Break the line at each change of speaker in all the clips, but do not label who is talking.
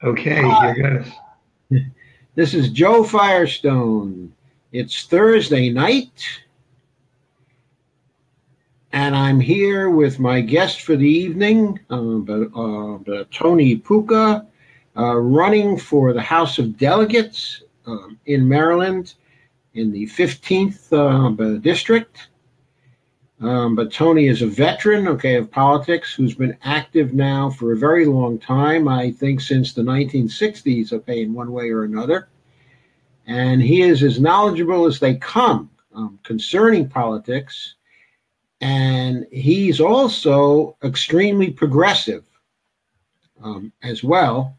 Okay, here goes.
This is Joe Firestone. It's Thursday night, and I'm here with my guest for the evening, Tony Puca, running for the House of Delegates in Maryland in the 15th district. But Tony is a veteran, of politics who's been active now for a very long time, I think since the 1960s, in one way or another. And he is as knowledgeable as they come concerning politics. And he's also extremely progressive as well.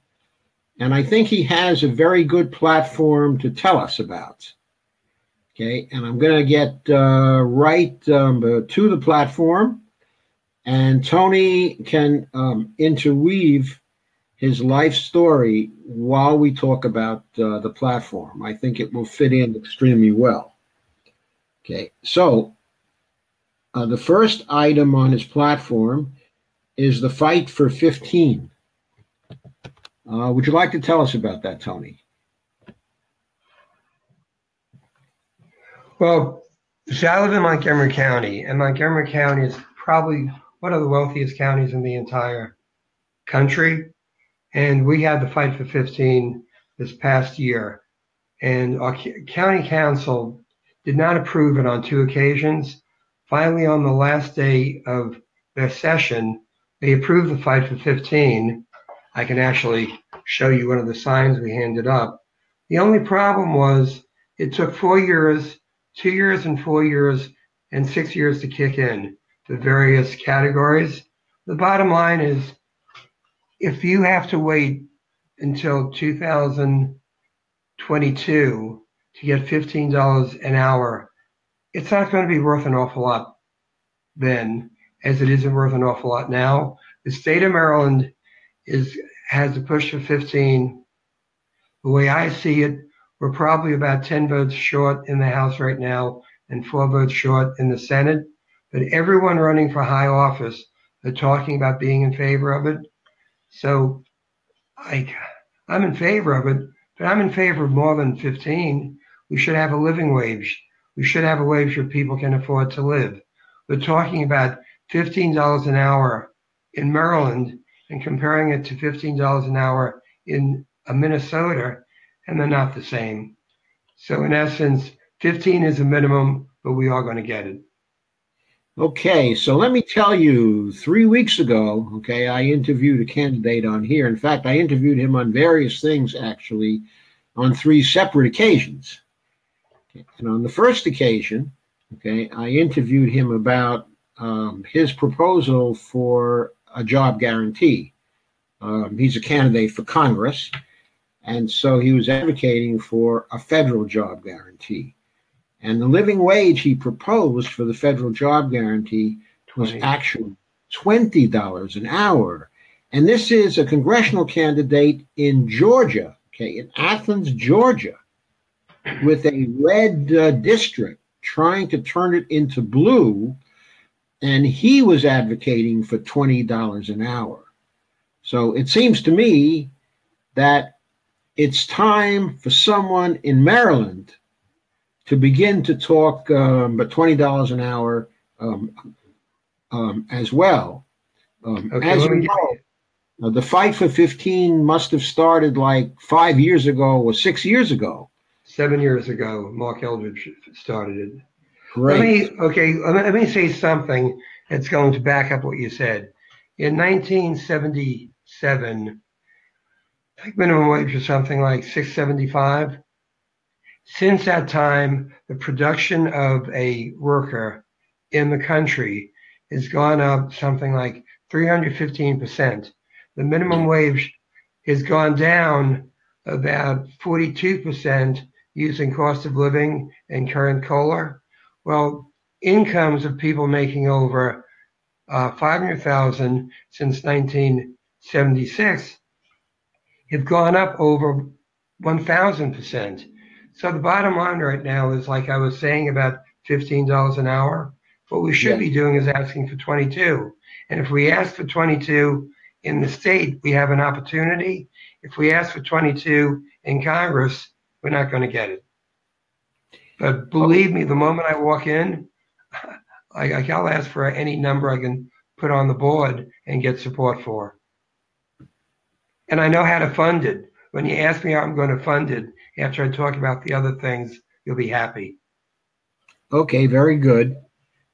And I think he has a very good platform to tell us about. Okay, and I'm going to get right to the platform, and Tony can interweave his life story while we talk about the platform. I think it will fit in extremely well. Okay, so the first item on his platform is the fight for 15. Would you like to tell us about that, Tony?
Well, so I live in Montgomery County, and Montgomery County is probably one of the wealthiest counties in the entire country. And we had the fight for 15 this past year. And our county council did not approve it on 2 occasions. Finally, on the last day of their session, they approved the fight for 15. I can actually show you one of the signs we handed up. The only problem was it took 4 years, 2 years and 4 years, and 6 years to kick in the various categories. The bottom line is, if you have to wait until 2022 to get $15 an hour, it's not going to be worth an awful lot then, as it isn't worth an awful lot now. The state of Maryland has a push for 15. The way I see it, we're probably about 10 votes short in the House right now and 4 votes short in the Senate. But everyone running for high office are talking about being in favor of it. So I'm in favor of it, but I'm in favor of more than 15. We should have a living wage. We should have a wage where people can afford to live. We're talking about $15 an hour in Maryland and comparing it to $15 an hour in Minnesota, and they're not the same. So in essence, 15 is a minimum, but we are going to get it.
Okay, so let me tell you, 3 weeks ago, I interviewed a candidate on here. In fact, I interviewed him on various things, actually, on 3 separate occasions. And on the first occasion, I interviewed him about his proposal for a job guarantee. He's a candidate for Congress, and so he was advocating for a federal job guarantee. And the living wage he proposed for the federal job guarantee was actually $20 an hour. And this is a congressional candidate in Georgia, in Athens, Georgia, with a red district trying to turn it into blue. And he was advocating for $20 an hour. So it seems to me that it's time for someone in Maryland to begin to talk but $20 an hour as well. As you know, the fight for 15 must have started like 5 years ago or 6 years ago.
7 years ago, Mark Eldridge started it.
Great.
Let me say something that's going to back up what you said. In 1977, I think minimum wage was something like $6.75. Since that time, the production of a worker in the country has gone up something like 315%. The minimum wage has gone down about 42% using cost of living and current COLA. Well, incomes of people making over $500,000 since 1976 have gone up over 1,000%. So the bottom line right now is, like I was saying about $15 an hour, what we should be doing is asking for 22. And if we ask for 22 in the state, we have an opportunity. If we ask for 22 in Congress, we're not going to get it. But believe me, the moment I walk in, I'll ask for any number I can put on the board and get support for. And I know how to fund it. When you ask me how I'm going to fund it, after I talk about the other things, you'll be happy.
Okay, very good.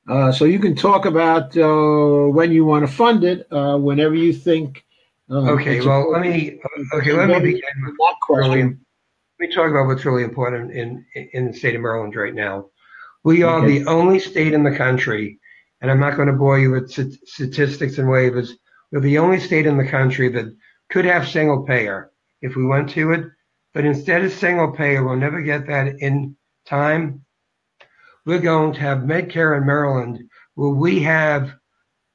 So you can talk about when you want to fund it, whenever you think.
Okay, well, let me begin with
that question.
Let me talk about what's really important in the state of Maryland right now. We are the only state in the country, and I'm not going to bore you with statistics and waivers. We're the only state in the country that could have single payer if we went to it, but instead of single payer, we'll never get that in time. We're going to have Medicare in Maryland, where we have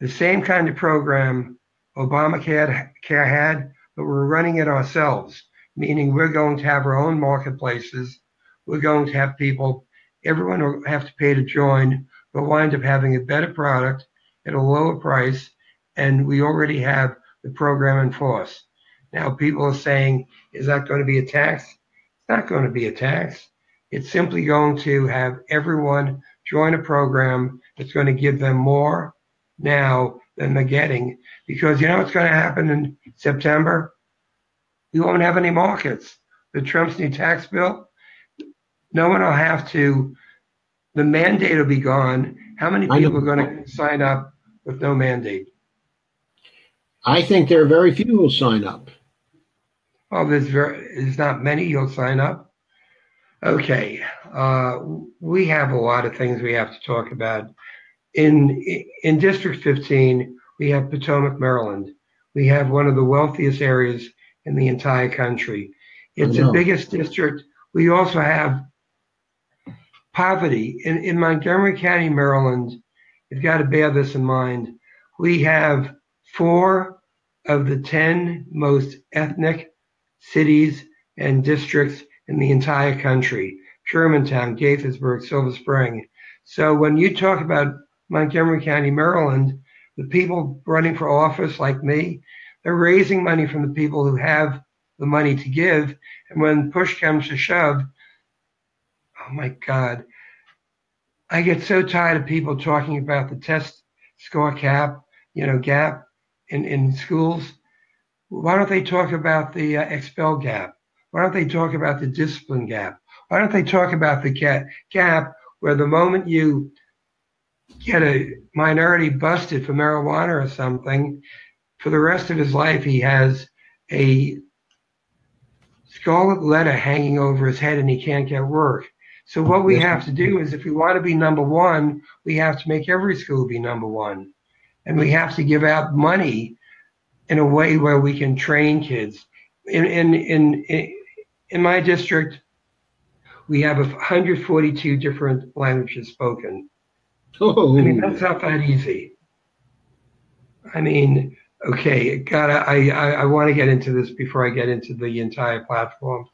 the same kind of program Obamacare had, but we're running it ourselves, meaning we're going to have our own marketplaces. We're going to have people, everyone will have to pay to join, but wind up having a better product at a lower price, and we already have the program in force. Now, people are saying, is that going to be a tax? It's not going to be a tax. It's simply going to have everyone join a program that's going to give them more now than they're getting. Because you know what's going to happen in September? We won't have any markets. The Trump's new tax bill, no one will have to, the mandate will be gone. How many people are going to sign up with no mandate?
I think there are very few who will sign up.
Well, there's not many you'll sign up. Okay, we have a lot of things we have to talk about. In District 15, we have Potomac, Maryland. We have one of the wealthiest areas in the entire country. It's the biggest district. We also have poverty. In Montgomery County, Maryland, you've got to bear this in mind. We have 4 of the 10 most ethnic cities and districts in the entire country: Germantown, Gaithersburg, Silver Spring. So when you talk about Montgomery County, Maryland, the people running for office like me, they're raising money from the people who have the money to give. And when push comes to shove, oh my God, I get so tired of people talking about the test score gap in schools. Why don't they talk about the expel gap? Why don't they talk about the discipline gap? Why don't they talk about the gap where the moment you get a minority busted for marijuana or something, for the rest of his life he has a scarlet letter hanging over his head and he can't get work. So what we have to do is, if we want to be number one, we have to make every school be number one. And we have to give out money in a way where we can train kids. In my district, we have 142 different languages spoken.
Oh.
I mean, that's not that easy. I mean, okay, I want to get into this before I get into the entire platform.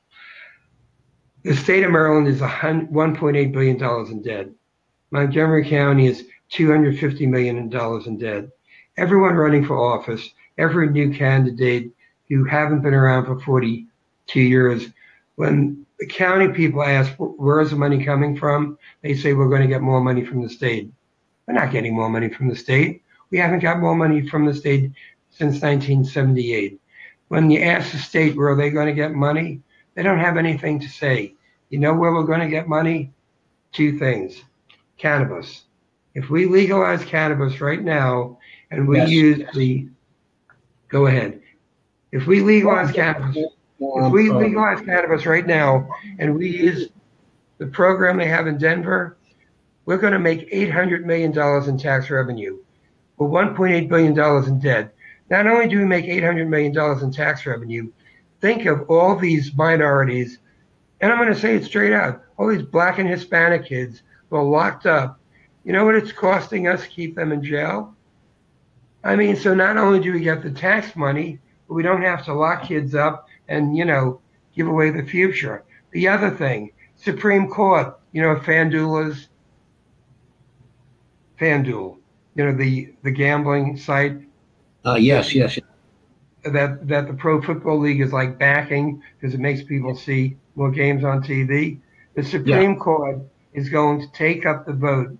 The state of Maryland is $1.8 billion in debt. Montgomery County is $250 million in debt. Everyone running for office, every new candidate who haven't been around for 42 years, when the county people ask, where is the money coming from? They say, we're going to get more money from the state. We're not getting more money from the state. We haven't got more money from the state since 1978. When you ask the state where are they going to get money, they don't have anything to say. You know where we're going to get money? 2 things. Cannabis. If we legalize cannabis right now and we use the, go ahead. If we legalize cannabis, right now and we use the program they have in Denver, we're going to make $800 million in tax revenue. We're $1.8 billion in debt. Not only do we make $800 million in tax revenue, think of all these minorities, and I'm going to say it straight out, all these Black and Hispanic kids who are locked up. You know what it's costing us to keep them in jail? I mean, so not only do we get the tax money, but we don't have to lock kids up and, give away the future. The other thing, Supreme Court, FanDuel, the gambling site.
Yes.
that the Pro Football League is like backing because it makes people see more games on TV. The
Yeah.
Supreme Court is going to take up the vote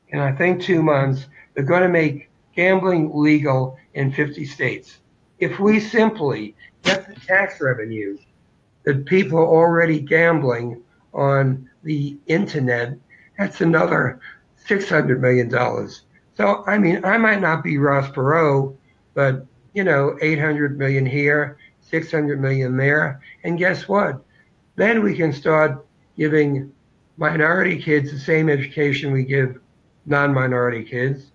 in, I think, 2 months. They're going to make gambling legal in 50 states. If we simply get the tax revenue that people are already gambling on the internet, that's another $600 million. So, I mean, I might not be Ross Perot, but, 800 million here, 600 million there. And guess what? Then we can start giving minority kids the same education we give non-minority kids.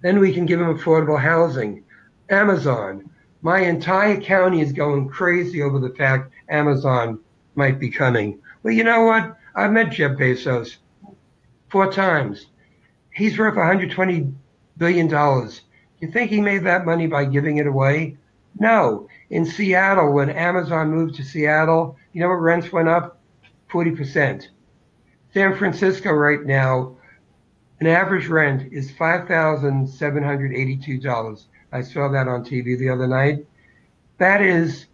Then we can give them affordable housing. Amazon. My entire county is going crazy over the fact Amazon might be coming. Well, you know what? I've met Jeff Bezos 4 times. He's worth $120 billion. You think he made that money by giving it away? No. In Seattle, when Amazon moved to Seattle, you know what rents went up? 40%. San Francisco right now, an average rent is $5,782. I saw that on TV the other night. That is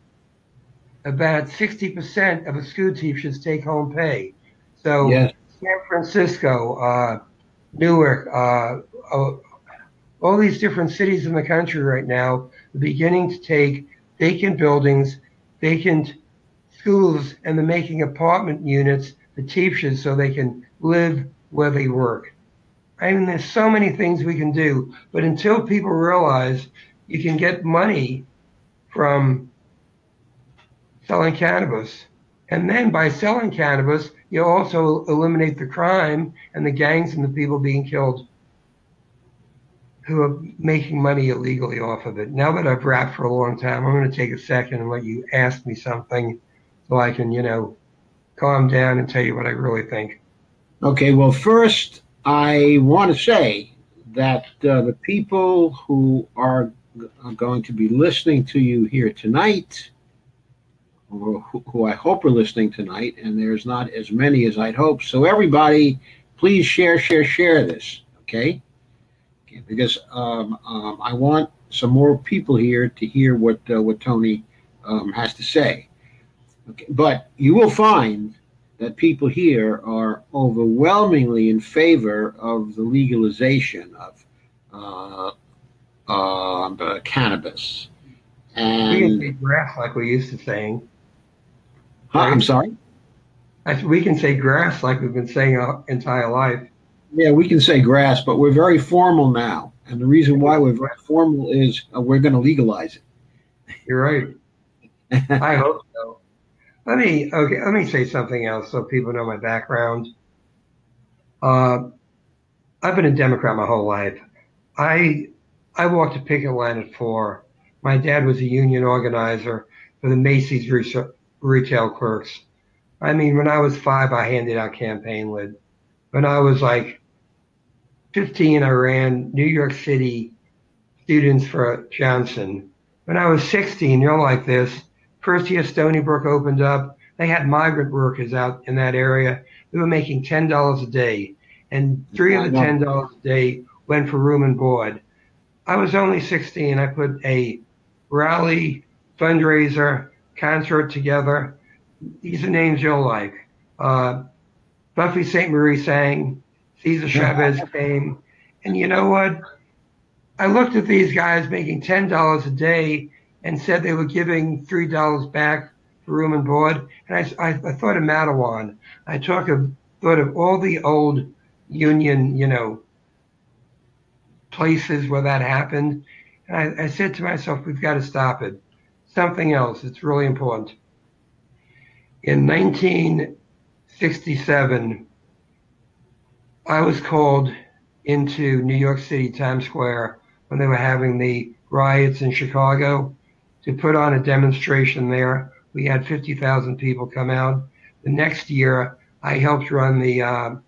about 60% of a school teacher's take-home pay. So
Yes.
San Francisco, Newark, all these different cities in the country right now are beginning to take vacant buildings, vacant schools, and they're making apartment units for teachers so they can live where they work. I mean, there's so many things we can do, but until people realize you can get money from selling cannabis, and then by selling cannabis, you also eliminate the crime and the gangs and the people being killed who are making money illegally off of it. Now that I've rapped for a long time, I'm going to take a second and let you ask me something so I can, calm down and tell you what I really think.
Okay. Well, first, I want to say that the people who are going to be listening to you here tonight, or who I hope are listening tonight, and there's not as many as I'd hope. So everybody, please share this, okay? Because I want some more people here to hear what Tony has to say. Okay. But you will find that people here are overwhelmingly in favor of the legalization of cannabis.
We can say
And
grass like we used to saying.
I'm
Right?
sorry.
We can say grass like we've been saying our entire life.
Yeah, we can say grass, but we're very formal now. And the reason why we're very formal is we're going to legalize
You're right. I
it.
hope so. Let me say something else so people know my background. Uh, I've been a Democrat my whole life. I I walked a picket line at 4. My dad was a union organizer for the Macy's retail clerks. I mean, when I was 5, I handed out campaign lids. When I was like 15, I ran New York City students for Johnson. When I was 16, you're like this. First year Stony Brook opened up. They had migrant workers out in that area. They were making $10 a day. And 3 of
I
the
know.
$10 a day went for room and board. I was only 16. I put a rally, fundraiser, concert together. These are names you'll like. Buffy St. Marie sang. Cesar Chavez came. And you know what? I looked at these guys making $10 a day and said they were giving $3 back for room and board. And I thought of Mattawan. I thought of all the old union, places where that happened. And I said to myself, we've got to stop it. Something else. It's really important. In 1967, I was called into New York City, Times Square, when they were having the riots in Chicago to put on a demonstration there. We had 50,000 people come out. The next year, I helped run the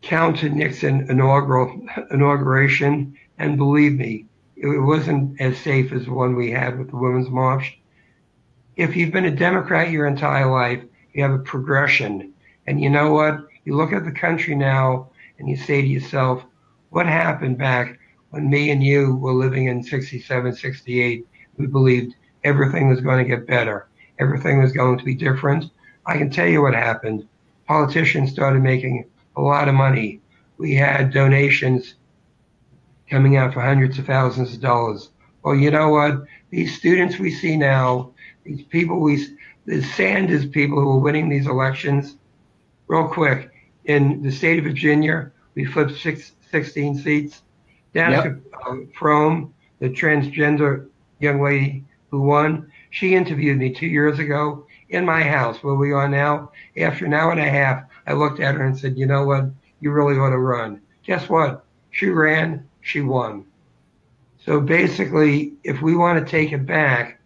Counter Nixon inauguration, and believe me, it wasn't as safe as the one we had with the Women's March. If you've been a Democrat your entire life, you have a progression. And you know what? You look at the country now and you say to yourself, what happened back when me and you were living in 67, 68, we believed everything was going to get better. Everything was going to be different. I can tell you what happened. Politicians started making a lot of money. We had donations coming out for hundreds of thousands of dollars. Well, you know what? These students we see now, these people the Sanders people who are winning these elections, real quick, in the state of Virginia, we flipped 16 seats.
Yep.
Danica Frome, the transgender young lady who won, she interviewed me 2 years ago in my house where we are now. After an hour and a half, I looked at her and said, you know what? You really ought to run. Guess what? She ran. She won. So basically, if we want to take it back,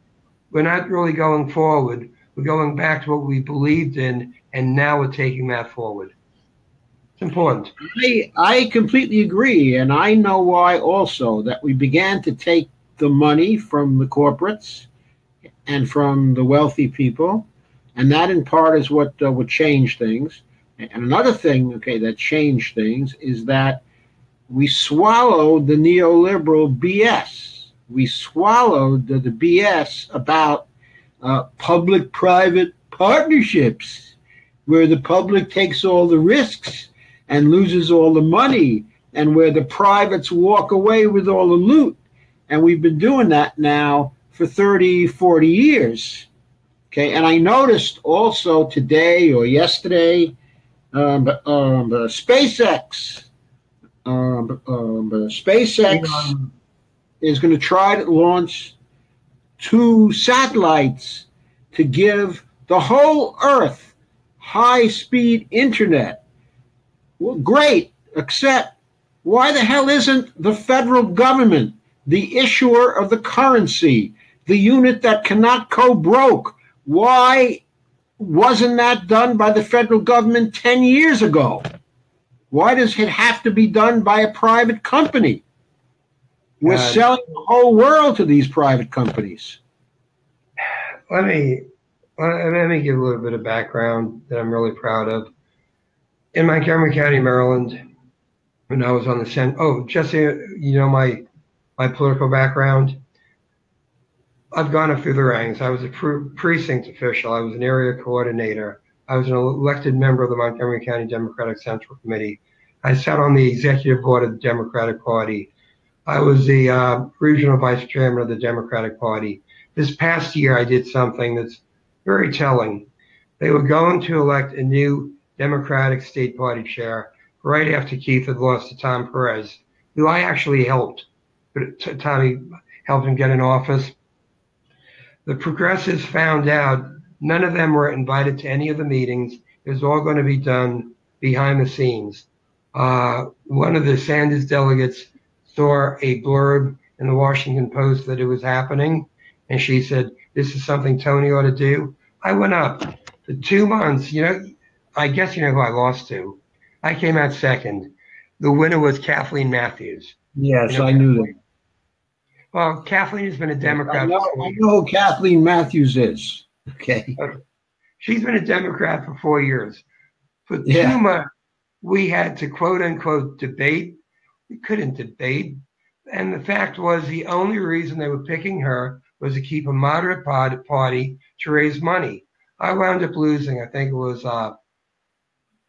we're not really going forward. We're going back to what we believed in, and now we're taking that forward. It's important.
I completely agree, and I know why also, that we began to take the money from the corporates and from the wealthy people, and that in part is what would change things. And another thing, okay, that changed things is that we swallowed the neoliberal BS. We swallowed the BS about public-private partnerships, where the public takes all the risks and loses all the money, and where the privates walk away with all the loot. And we've been doing that now for 30, 40 years. Okay, and I noticed also today or yesterday, SpaceX is going to try to launch 2 satellites to give the whole Earth high-speed internet. Well, great, except why the hell isn't the federal government the issuer of the currency, the unit that cannot go broke? Why wasn't that done by the federal government 10 years ago? Why does it have to be done by a private company? We're selling the whole world to these private companies.
Let me give a little bit of background that I'm really proud of. In Montgomery County, Maryland, when I was on the Senate, just so you know my political background, I've gone up through the ranks. I was a precinct official. I was an area coordinator. I was an elected member of the Montgomery County Democratic Central Committee. I sat on the executive board of the Democratic Party. I was the regional vice chairman of the Democratic Party. This past year, I did something that's very telling. They were going to elect a new Democratic State Party chair right after Keith had lost to Tom Perez, who I actually helped. Tommy helped him get in office. The progressives found out none of them were invited to any of the meetings. It was all going to be done behind the scenes. One of the Sanders delegates saw a blurb in the Washington Post that it was happening, and she said, this is something Tony ought to do. I went up for 2 months. I guess you know who I lost to. I came out second. The winner was Kathleen Matthews.
Yes, I knew that.
Well, Kathleen has been a Democrat.
I know who Kathleen Matthews is. Okay.
She's been a Democrat for 4 years. For 2 months, we had to quote unquote debate. We couldn't debate. And the fact was, the only reason they were picking her was to keep a moderate party to raise money. I wound up losing, I think it was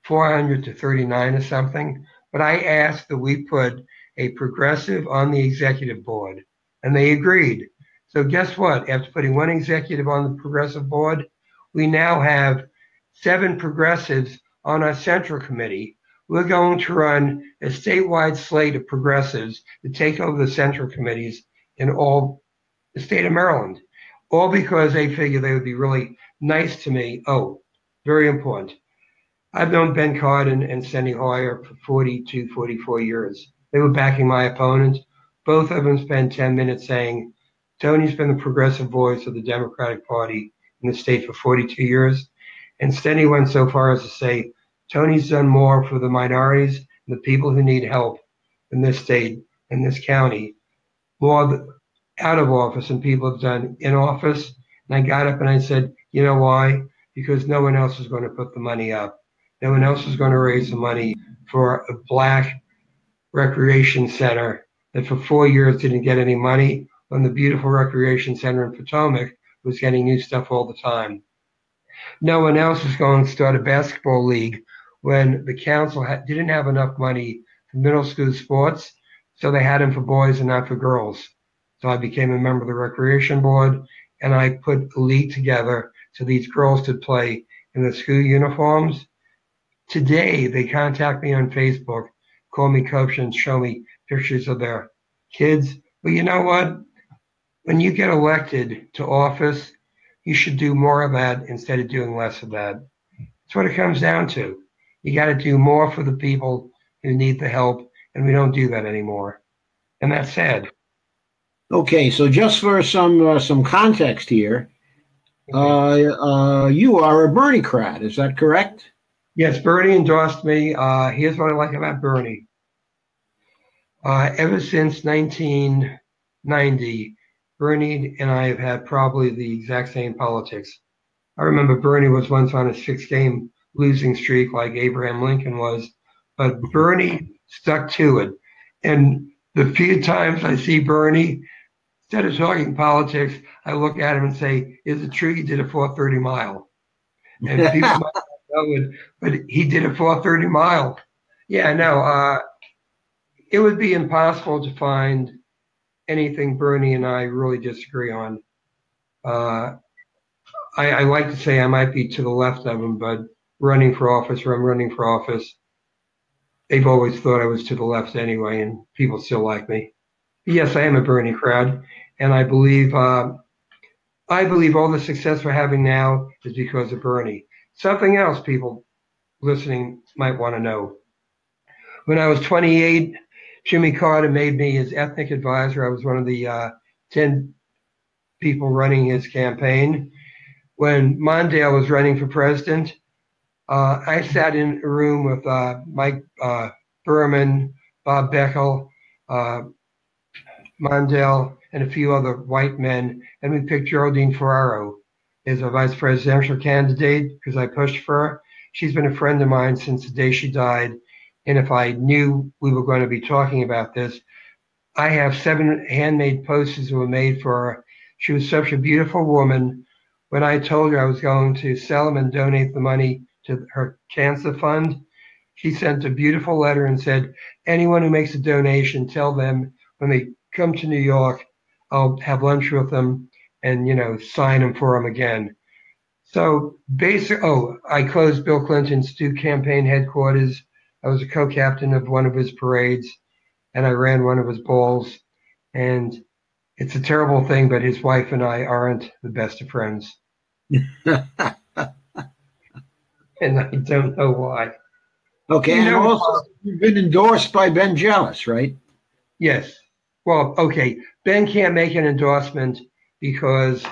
400 to 39 or something. But I asked that we put a progressive on the executive board, and they agreed. So guess what? After putting one executive on the progressive board, we now have 7 progressives on our central committee. We're going to run a statewide slate of progressives to take over the central committees in all the state of Maryland, all because they figure they would be really nice to me. Oh, very important. I've known Ben Cardin and Steny Hoyer for 42, 44 years. They were backing my opponent. Both of them spent 10 minutes saying, Tony's been the progressive voice of the Democratic Party in the state for 42 years. And Steny went so far as to say, Tony's done more for the minorities and the people who need help in this state, in this county, more out of office than people have done in office. And I got up and I said, you know why? Because no one else is going to put the money up. No one else is going to raise the money for a black recreation center that for 4 years didn't get any money when the beautiful recreation center in Potomac was getting new stuff all the time. No one else is going to start a basketball league when the council didn't have enough money for middle school sports, so they had them for boys and not for girls. So I became a member of the recreation board, and I put a league together so these girls could play in the school uniforms. Today, they contact me on Facebook, call me coach, and show me pictures of their kids. But you know what? When you get elected to office, you should do more of that instead of doing less of that. That's what it comes down to. You got to do more for the people who need the help, and we don't do that anymore. And that's sad.
Okay, so just for some context here, you are a Bernie-crat, is that correct?
Yes, Bernie endorsed me. Here's what I like about Bernie. Ever since 1990, Bernie and I have had probably the exact same politics. I remember Bernie was once on a 6-game losing streak like Abraham Lincoln was, but Bernie stuck to it. And the few times I see Bernie, instead of talking politics, I look at him and say, is it true he did a 430 mile? And people might not know it, but he did a 430 mile. Yeah, no, it would be impossible to find anything Bernie and I really disagree on. I like to say I might be to the left of him, but running for office or I'm running for office, they've always thought I was to the left anyway, and people still like me. But yes, I am a Bernie crowd, and I believe all the success we're having now is because of Bernie. Something else people listening might want to know. When I was 28, Jimmy Carter made me his ethnic advisor. I was one of the 10 people running his campaign. When Mondale was running for president, I sat in a room with Mike Berman, Bob Beckel, Mondale, and a few other white men, and we picked Geraldine Ferraro as a vice presidential candidate because I pushed for her. She's been a friend of mine since the day she died, and if I knew we were going to be talking about this, I have 7 handmade posters that were made for her. She was such a beautiful woman. When I told her I was going to sell them and donate the money to her cancer fund, she sent a beautiful letter and said, anyone who makes a donation, tell them when they come to New York, I'll have lunch with them and, sign them for them again. So I closed Bill Clinton's 2 campaign headquarters. I was a co-captain of one of his parades, and I ran one of his balls. And it's a terrible thing, but his wife and I aren't the best of friends. And I don't know why.
Okay, and also you've been endorsed by Ben Jealous, right?
Yes. Well, okay, Ben can't make an endorsement because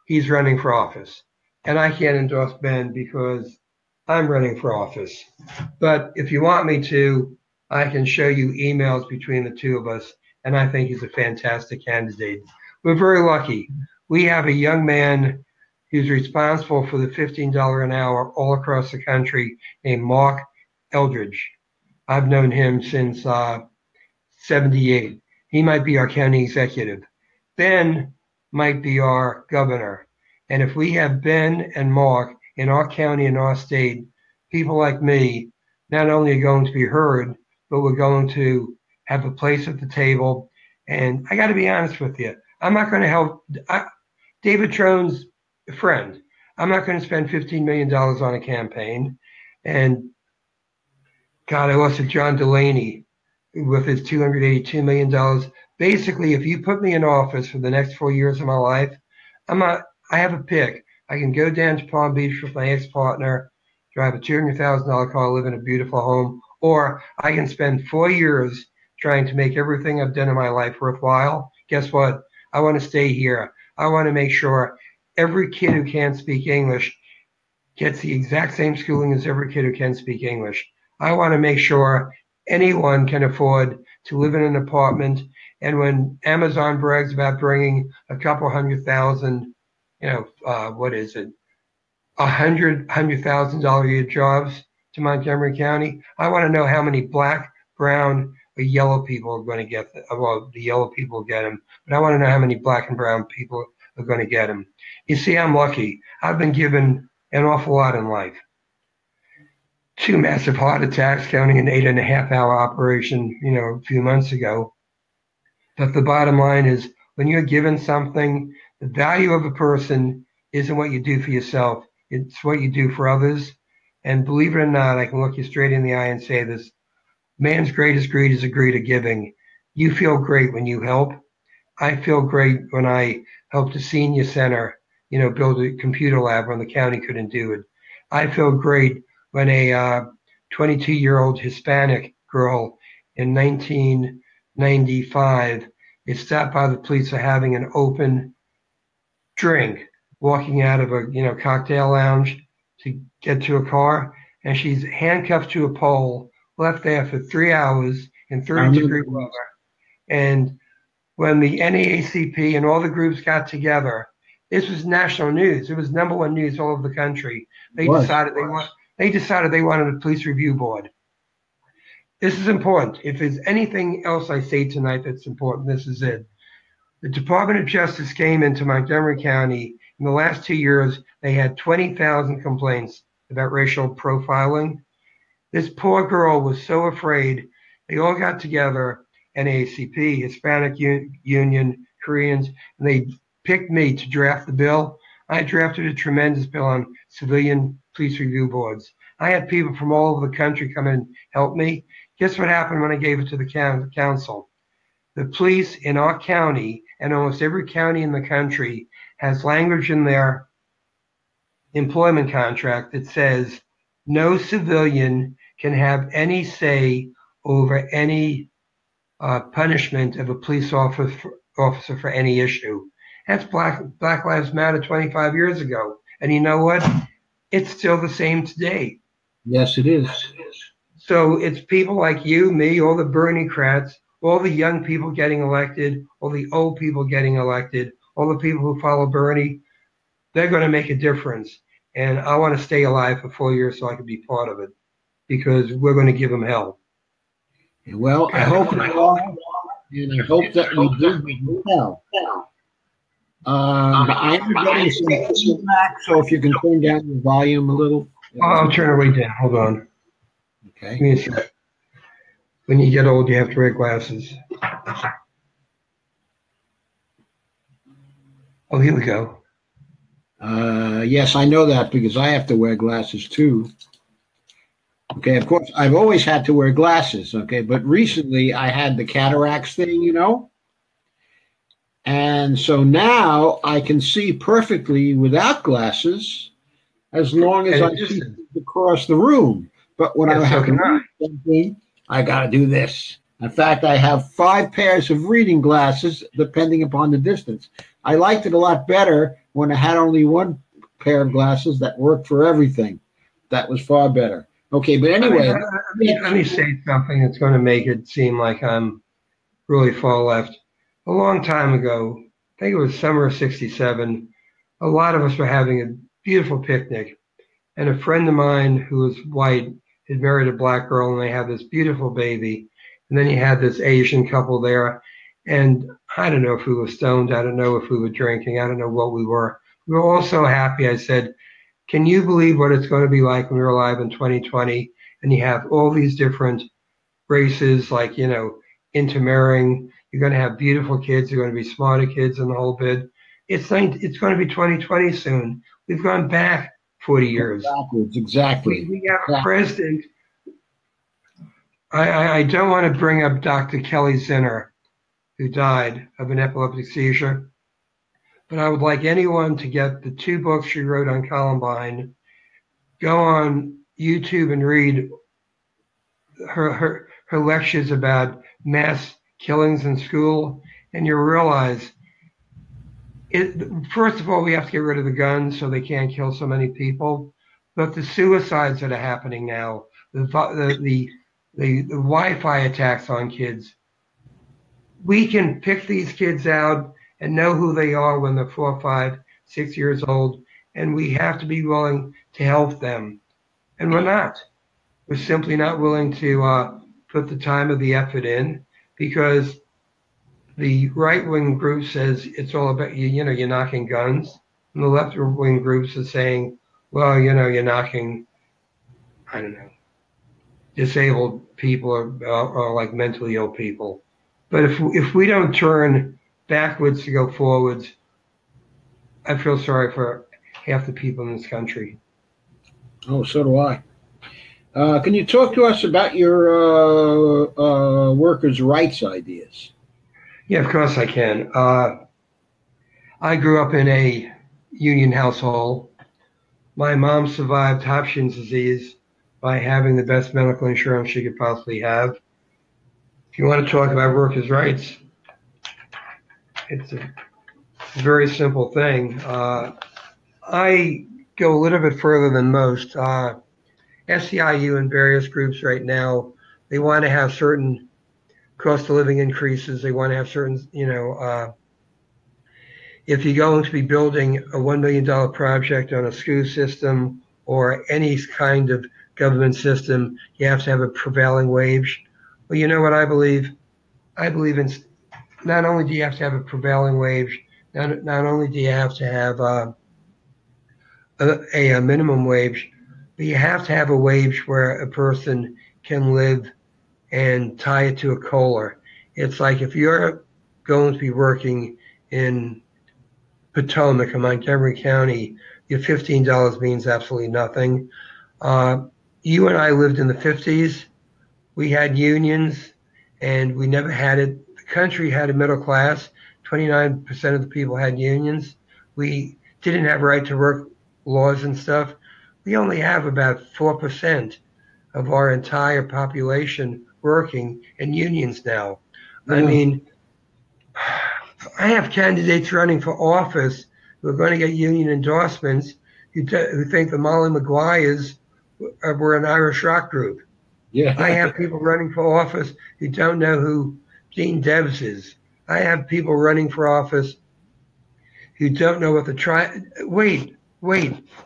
he's running for office. And I can't endorse Ben because I'm running for office. But if you want me to, I can show you emails between the two of us, and I think he's a fantastic candidate. We're very lucky. We have a young man who's responsible for the $15 an hour all across the country named Mark Eldridge. I've known him since 78. He might be our county executive. Ben might be our governor. And if we have Ben and Mark in our county and our state, people like me not only are going to be heard, but we're going to have a place at the table. And I got to be honest with you, I'm not going to help David Trone's a friend. I'm not going to spend $15 million on a campaign. And God, I lost to John Delaney with his $282 million. Basically, if you put me in office for the next 4 years of my life, I have a pick. I can go down to Palm Beach with my ex-partner, drive a $200,000 car, live in a beautiful home, or I can spend 4 years trying to make everything I've done in my life worthwhile. Guess what? I want to stay here. I want to make sure every kid who can't speak English gets the exact same schooling as every kid who can speak English. I want to make sure anyone can afford to live in an apartment. And when Amazon brags about bringing a couple 100,000, $100,000 a year jobs to Montgomery County, I want to know how many black, brown, or yellow people are going to get them. Well, the yellow people get them, but I want to know how many black and brown people are going to get them. You see, I'm lucky. I've been given an awful lot in life. 2 massive heart attacks, counting an 8.5 hour operation, a few months ago. But the bottom line is, when you're given something, the value of a person isn't what you do for yourself. It's what you do for others. And believe it or not, I can look you straight in the eye and say this: man's greatest greed is a greed of giving. You feel great when you help. I feel great when I helped a senior center, build a computer lab when the county couldn't do it. I feel great when a 22-year-old Hispanic girl in 1995 is stopped by the police for having an open drink, walking out of a cocktail lounge to get to a car, and she's handcuffed to a pole, left there for 3 hours in 30-degree weather. And when the NAACP and all the groups got together, this was national news. It was #1 news all over the country. They decided they wanted a police review board. This is important. If there's anything else I say tonight that's important, this is it. The Department of Justice came into Montgomery County. In the last 2 years, they had 20,000 complaints about racial profiling. This poor girl was so afraid. They all got together, NAACP, Hispanic Union, Koreans, and they picked me to draft the bill. I drafted a tremendous bill on civilian police review boards. I had people from all over the country come in and help me. Guess what happened when I gave it to the council? The police in our county, and almost every county in the country, has language in their employment contract that says no civilian can have any say over any punishment of a police officer for any issue. That's Black Lives Matter 25 years ago. And you know what? It's still the same today.
Yes, it is.
So it's people like you, me, all the Bernie-crats, all the young people getting elected, all the old people getting elected, all the people who follow Bernie. They're going to make a difference. And I want to stay alive for 4 years so I can be part of it, because we're going to give them hell.
Well, I hope you are, and I hope that we do give them hell. I am getting some feedback, so if you can turn down the volume a little.
I'll turn it way down. Hold on.
Okay.
Give me a sec. When you get old, you have to wear glasses. Oh, here we go.
Yes, I know that because I have to wear glasses too. Okay, of course, I've always had to wear glasses, okay, but recently I had the cataracts thing, and so now I can see perfectly without glasses as long as I see across the room. But when I have to read something, I got to do this. In fact, I have 5 pairs of reading glasses depending upon the distance. I liked it a lot better when I had only 1 pair of glasses that worked for everything. That was far better. Okay, but anyway.
Let me say something that's going to make it seem like I'm really far left. A long time ago, I think it was summer of '67, a lot of us were having a beautiful picnic. And a friend of mine who was white had married a black girl, and they had this beautiful baby. And then you had this Asian couple there. And I don't know if we were stoned. I don't know if we were drinking. I don't know what we were. We were all so happy. I said, can you believe what it's going to be like when we're alive in 2020? And you have all these different races, like, intermarrying. You're going to have beautiful kids. You're going to be smarter kids and the whole bit. It's going to be 2020 soon. We've gone back 40 years.
Exactly.
We have a president. I don't want to bring up Dr. Kelly Zinner, who died of an epileptic seizure, but I would like anyone to get the 2 books she wrote on Columbine, go on YouTube and read her lectures about mass killings in school, and you'll realize first of all, we have to get rid of the guns so they can't kill so many people. But the suicides that are happening now, the Wi-Fi attacks on kids, we can pick these kids out and know who they are when they're 4, 5, 6 years old, and we have to be willing to help them. And we're not. We're simply not willing to put the time or the effort in, because the right-wing group says it's all about you're knocking guns, and the left-wing groups are saying, well, you're knocking, I don't know, disabled people or like mentally ill people. But if we don't turn backwards to go forwards, I feel sorry for half the people in this country.
Oh, so do I. Can you talk to us about your workers' rights ideas?
Yeah, of course I can. I grew up in a union household. My mom survived Hopkins disease by having the best medical insurance she could possibly have. If you want to talk about workers' rights, it's a very simple thing. I go a little bit further than most. SEIU and various groups right now, they want to have certain cost of living increases. They want to have certain, if you're going to be building a $1 million project on a school system or any kind of government system, you have to have a prevailing wage. Well, you know what I believe? I believe in not only do you have to have a prevailing wage, not only do you have to have a minimum wage, but you have to have a wage where a person can live and tie it to a COLA. It's like if you're going to be working in Potomac or Montgomery County, your $15 means absolutely nothing. You and I lived in the 50s. We had unions, and we never had it. The country had a middle class. 29% of the people had unions. We didn't have right to work laws and stuff. We only have about 4% of our entire population working in unions now. I mean, I have candidates running for office who are going to get union endorsements who think the Molly Maguires were an Irish rock group.
Yeah.
I have people running for office who don't know who Gene Debs is. I have people running for office who don't know what the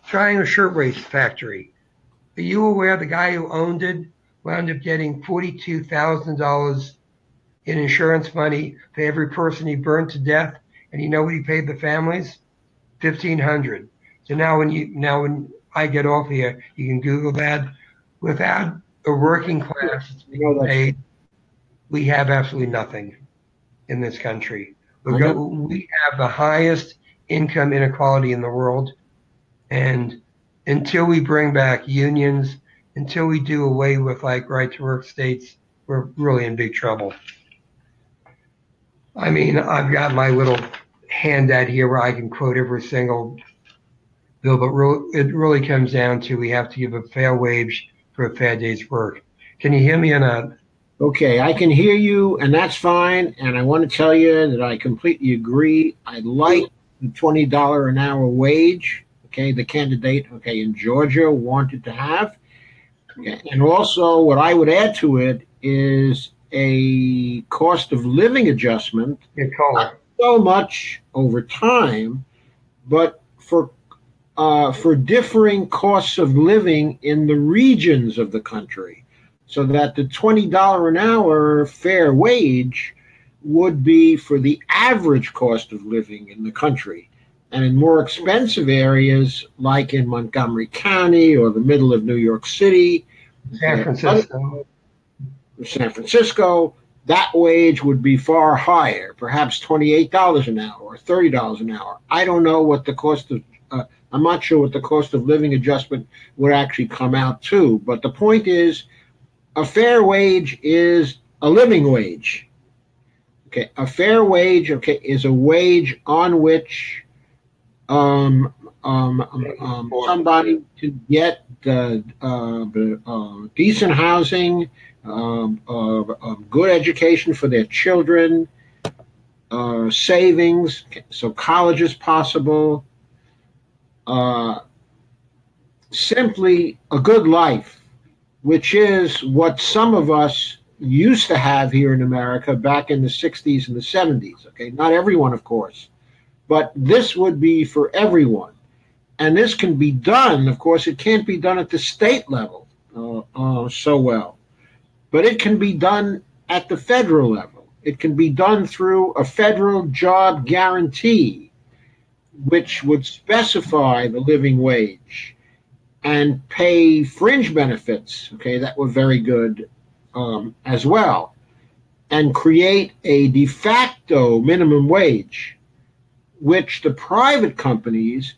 Triangle Shirtwaist Factory. Are you aware the guy who owned it wound up getting $42,000 in insurance money for every person he burned to death, and you know what he paid the families? $1,500. So now when I get off here, you can Google that. Without a working class being paid, we have absolutely nothing in this country. We have the highest income inequality in the world, and until we bring back unions, until we do away with like right to work states, we're really in big trouble. I mean, I've got my little handout here where I can quote every single bill, but it really comes down to we have to give a fair wage for a fair day's work. Can you hear me or not?
Okay, I can hear you, and that's fine. And I want to tell you that I completely agree. I like the $20 an hour wage. Okay, the candidate, in Georgia wanted to have. Okay, and also what I would add to it is a cost of living adjustment. Not so much over time, but for differing costs of living in the regions of the country, so that the $20 an hour fair wage would be for the average cost of living in the country. And in more expensive areas, like in Montgomery County or the middle of New York City,
San
Francisco, that wage would be far higher, perhaps $28 an hour or $30 an hour. I don't know what the cost of, I'm not sure what the cost of living adjustment would actually come out to. But the point is, a fair wage is a living wage. Okay, a fair wage, is a wage on which somebody to get decent housing, good education for their children, savings, so college is possible, simply a good life, which is what some of us used to have here in America back in the 60s and the 70s. Okay, not everyone, of course, but this would be for everyone. And this can be done. Of course, it can't be done at the state level so well. but it can be done at the federal level. It can be done through a federal job guarantee, which would specify the living wage and pay fringe benefits, okay, that were very good as well, and create a de facto minimum wage, which the private companies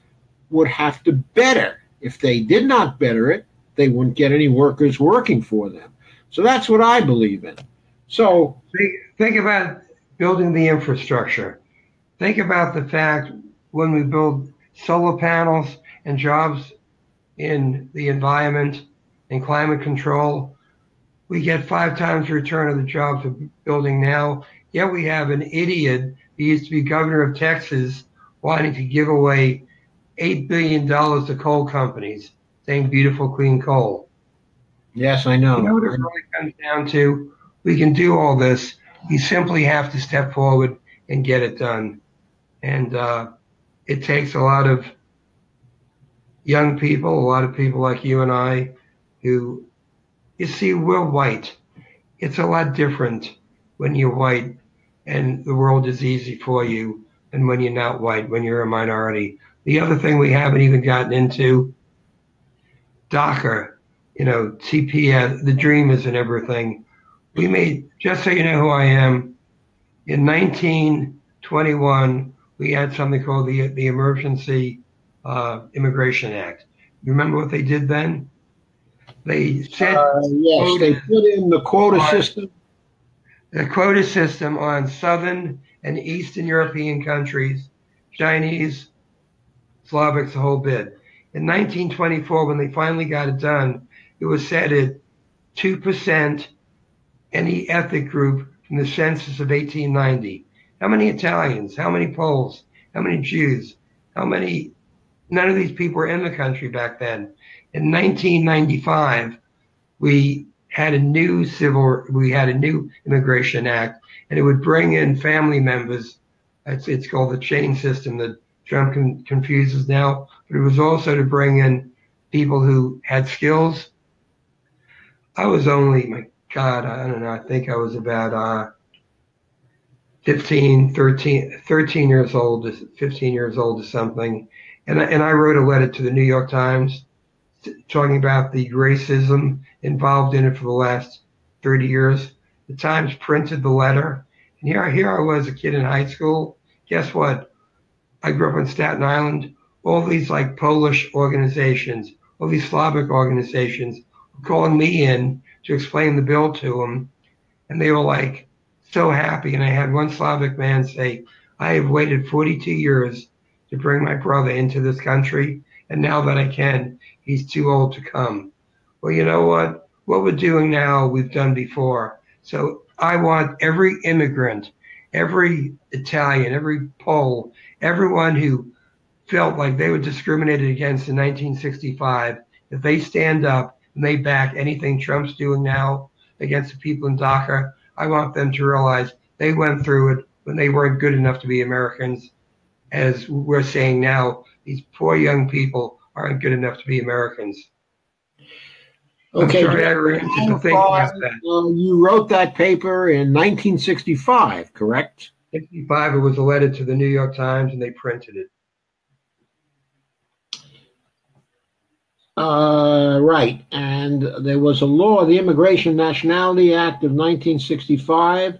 would have to better. If they did not better it, they wouldn't get any workers working for them. So that's what I believe in. So
think about building the infrastructure. Think about the fact when we build solar panels and jobs in the environment and climate control, we get 5 times the return of the jobs we're building now. Yet we have an idiot who used to be governor of Texas wanting to give away $8 billion to coal companies, saying beautiful, clean coal.
yes, I know.
You know what it really comes down to? We can do all this. We simply have to step forward and get it done. And it takes a lot of young people, a lot of people like you and I, who, you see, we're white. It's a lot different when you're white and the world is easy for you than when you're not white, when you're a minority. The other thing we haven't even gotten into, DACA, TPS, the Dreamers and everything. We made, just so you know who I am, in 1921, we had something called the Emergency Immigration Act. You remember what they did then? They said
yes, they put in the quota system.
The quota system on Southern and Eastern European countries, Chinese, Slavics, the whole bit. In 1924, when they finally got it done, it was set at 2% any ethnic group from the census of 1890. How many Italians? How many Poles? How many Jews? None of these people were in the country back then. In 1995, we had a new Immigration Act, and it would bring in family members. It's called the chain system that Trump confuses now, but it was also to bring in people who had skills. I was only, my God, I don't know, I think I was about 13 years old, 15 years old or something. And I wrote a letter to the New York Times talking about the racism involved in it for the last 30 years. The Times printed the letter. And here I was, a kid in high school. Guess what? I grew up in Staten Island. All these like Polish organizations, all these Slavic organizations were calling me in to explain the bill to them. And they were like so happy. And I had one Slavic man say, I have waited 42 years to bring my brother into this country. And now that I can, he's too old to come. Well, you know what? What we're doing now, we've done before. So I want every immigrant, every Italian, every Pole, everyone who felt like they were discriminated against in 1965, if they stand up and they back anything Trump's doing now against the people in DACA, I want them to realize they went through it when they weren't good enough to be Americans. As we're saying now, these poor young people aren't good enough to be Americans.
Okay,
I'm sorry I ran into thinking about that.
You wrote that paper in 1965, correct?
65, it was a letter to the New York Times, and they printed it.
Right, and there was a law, the Immigration Nationality Act of 1965,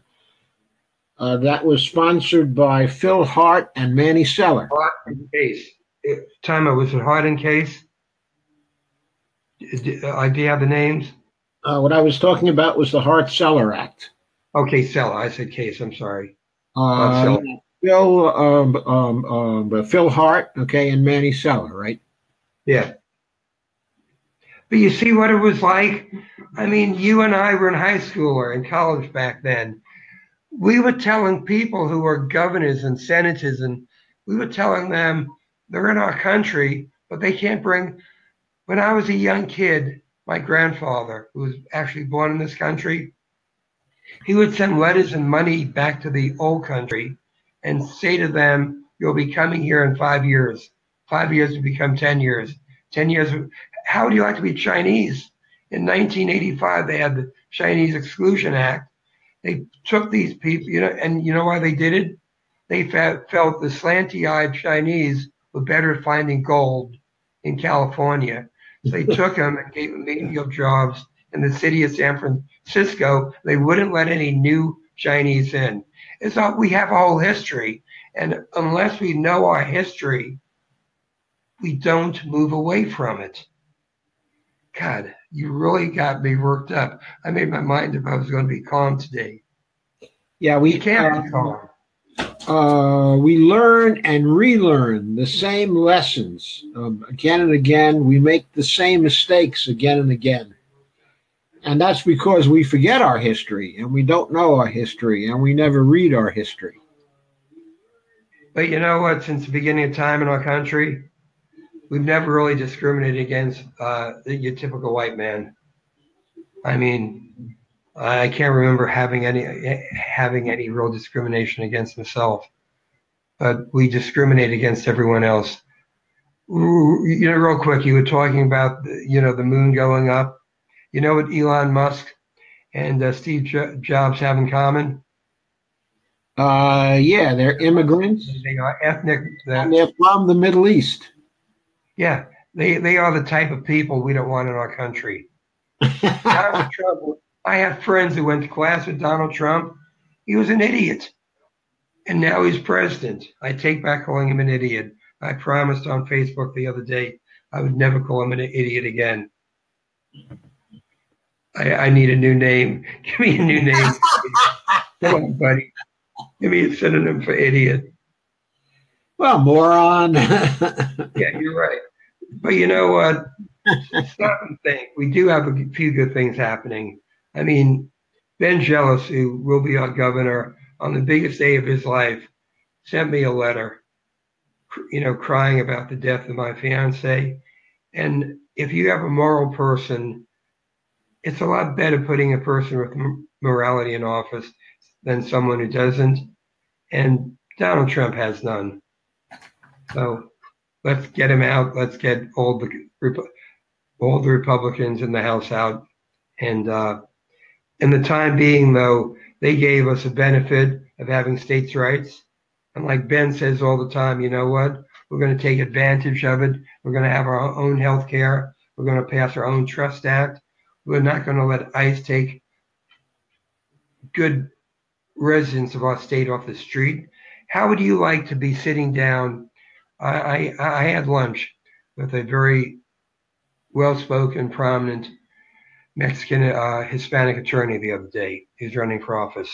that was sponsored by Phil Hart and Manny Seller.
Hart and Case. Was it Hart and Case? Do you have the names?
What I was talking about was the Hart-Seller Act.
Okay, Seller. I said Case. I'm sorry.
Phil Hart, okay, and Manny Seller, right?
Yeah. But you see what it was like? I mean, you and I were in high school or in college back then. We were telling people who were governors and senators, and we were telling them they're in our country, but they can't bring. When I was a young kid, my grandfather, who was actually born in this country, he would send letters and money back to the old country and say to them, you'll be coming here in 5 years. 5 years will become 10 years. 10 years. How would you like to be Chinese? In 1985, they had the Chinese Exclusion Act. They took these people, and you know why they did it? They felt the slanty-eyed Chinese were better at finding gold in California. So they took them and gave them menial jobs in the city of San Francisco. They wouldn't let any new Chinese in. It's not, we have a whole history, and unless we know our history, we don't move away from it. God, you really got me worked up. I made my mind if I was going to be calm today.
Yeah,
we can't be calm.
We learn and relearn the same lessons again and again. We make the same mistakes again and again. And that's because we forget our history, and we don't know our history, and we never read our history.
But you know what? Since the beginning of time in our country, we've never really discriminated against your typical white man. I mean, I can't remember having any real discrimination against myself, but we discriminate against everyone else. Real quick, you were talking about the moon going up. You know what Elon Musk and Steve Jobs have in common?
Yeah, they're immigrants.
They are ethnic.
And they're from the Middle East.
Yeah, they are the type of people we don't want in our country. Donald Trump. I have friends who went to class with Donald Trump. He was an idiot. And now he's president. I take back calling him an idiot. I promised on Facebook the other day I would never call him an idiot again. I need a new name. Give me a new name. Come on, buddy. Give me a synonym for idiot.
Well, moron.
Yeah, you're right. But you know what? Stop and think. We do have a few good things happening. I mean, Ben Jealous, who will be our governor on the biggest day of his life, sent me a letter, crying about the death of my fiance. And if you have a moral person, it's a lot better putting a person with morality in office than someone who doesn't. And Donald Trump has none. So let's get him out. Let's get all the Republicans in the House out. And in the time being, though, they gave us a benefit of having states' rights. And like Ben says all the time, you know what? We're going to take advantage of it. We're going to have our own health care. We're going to pass our own Trust Act. We're not going to let ICE take good residents of our state off the street. How would you like to be sitting down? I had lunch with a very well-spoken, prominent Mexican Hispanic attorney the other day. He was running for office.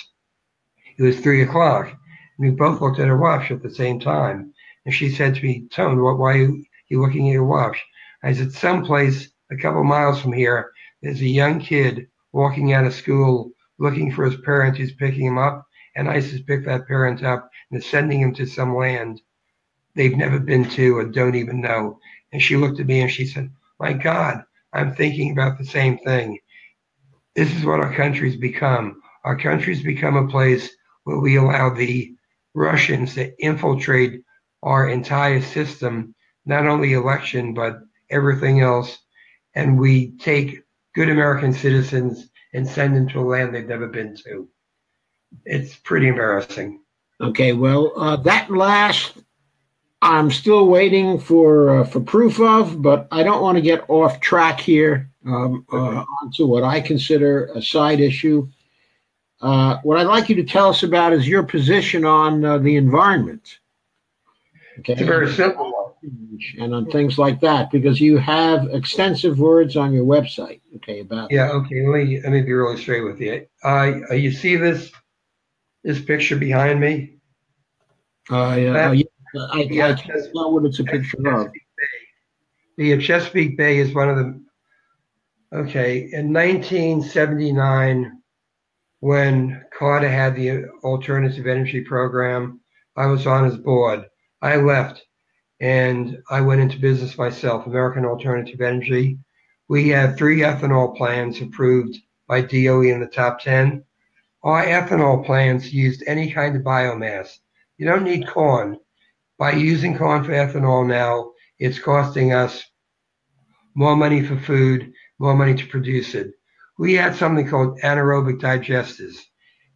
It was 3:00, and we both looked at our watch at the same time. And she said to me, "Tone, why are you looking at your watch?" I said, "Someplace a couple miles from here, there's a young kid walking out of school looking for his parent who's picking him up, and ICE has picked that parent up and is sending him to some land they've never been to or don't even know." And she looked at me and she said, "My God, I'm thinking about the same thing." This is what our country's become. Our country's become a place where we allow the Russians to infiltrate our entire system, not only election, but everything else. And we take good American citizens and send them to a land they've never been to. It's pretty embarrassing.
Okay, well, that last I'm still waiting for proof of, but I don't want to get off track here onto what I consider a side issue. What I'd like you to tell us about is your position on the environment. Okay,
it's a very simple one.
And on things like that, because you have extensive words on your website. Okay, about
yeah. Okay, let me be really straight with you. You see this picture behind me?
Yeah. I can't tell what it's a picture of.
The Chesapeake Bay is one of the. Okay, in 1979, when Carter had the alternative energy program, I was on his board. I left and I went into business myself, American Alternative Energy. We had 3 ethanol plants approved by DOE in the top 10. Our ethanol plants used any kind of biomass. You don't need corn. By using corn for ethanol now, it's costing us more money for food, more money to produce it. we had something called anaerobic digesters.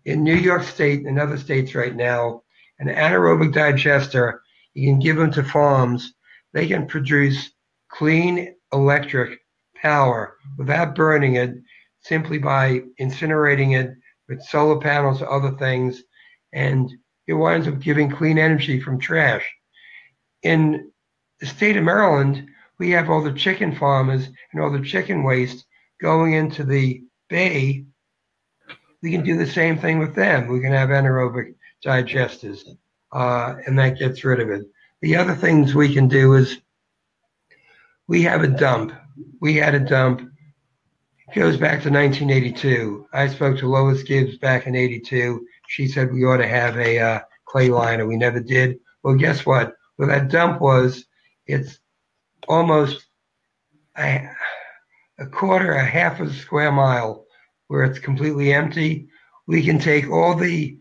In New York State and other states right now, an anaerobic digester, you can give them to farms. They can produce clean electric power without burning it, simply by incinerating it with solar panels or other things, and it winds up giving clean energy from trash. In the state of Maryland, we have all the chicken farmers and all the chicken waste going into the bay. We can do the same thing with them. We can have anaerobic digesters, and that gets rid of it. The other things we can do is we have a dump. We had a dump. It goes back to 1982. I spoke to Lois Gibbs back in 82. She said we ought to have a clay liner. We never did. Well, guess what? Where that dump was, it's almost a quarter, a half of a square mile where it's completely empty. We can take all the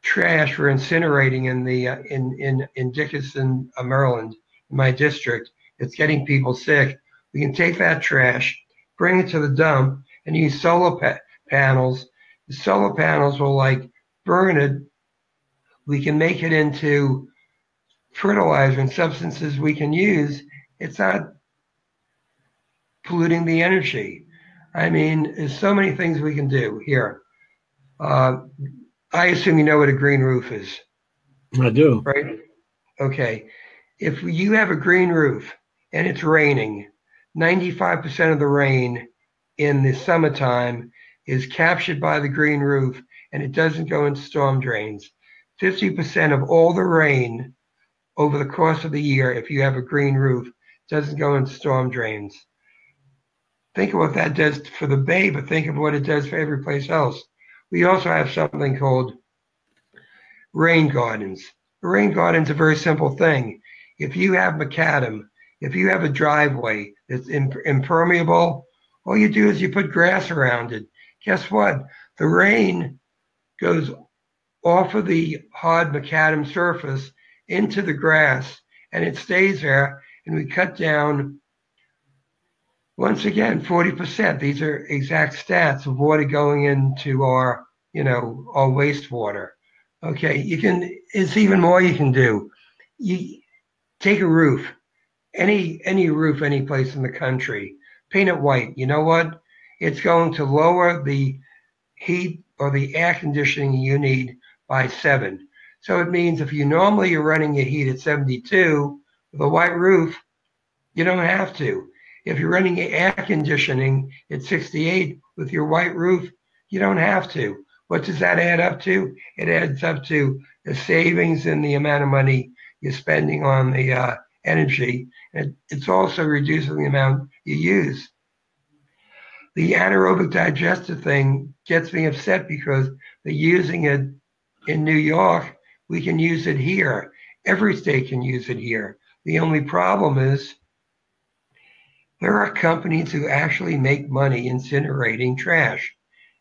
trash we're incinerating in the in Dickinson, Maryland, in my district. It's getting people sick. We can take that trash, bring it to the dump, and use solar panels. The solar panels will like burn it. We can make it into fertilizer and substances we can use. It's not polluting the energy. I mean, there's so many things we can do here. I assume you know what a green roof is.
I do.
Right? Okay. If you have a green roof and it's raining, 95% of the rain in the summertime is captured by the green roof, and it doesn't go into storm drains. 50% of all the rain over the course of the year, if you have a green roof, doesn't go into storm drains. Think of what that does for the bay, but think of what it does for every place else. We also have something called rain gardens. A rain garden's a very simple thing. If you have macadam, if you have a driveway that's impermeable, all you do is you put grass around it. Guess what? The rain goes off of the hard macadam surface into the grass, and it stays there, and we cut down, once again, 40%. These are exact stats of water going into our, our wastewater. Okay, it's even more you can do. You take a roof, any roof, any place in the country, paint it white. You know what? It's going to lower the heat or the air conditioning you need by 7. So it means if you're running your heat at 72 with a white roof, you don't have to. If you're running your air conditioning at 68 with your white roof, you don't have to. What does that add up to? It adds up to the savings in the amount of money you're spending on the energy. And it's also reducing the amount you use. The anaerobic digester thing gets me upset because they're using it in New York. We can use it here. Every state can use it here. The only problem is there are companies who actually make money incinerating trash.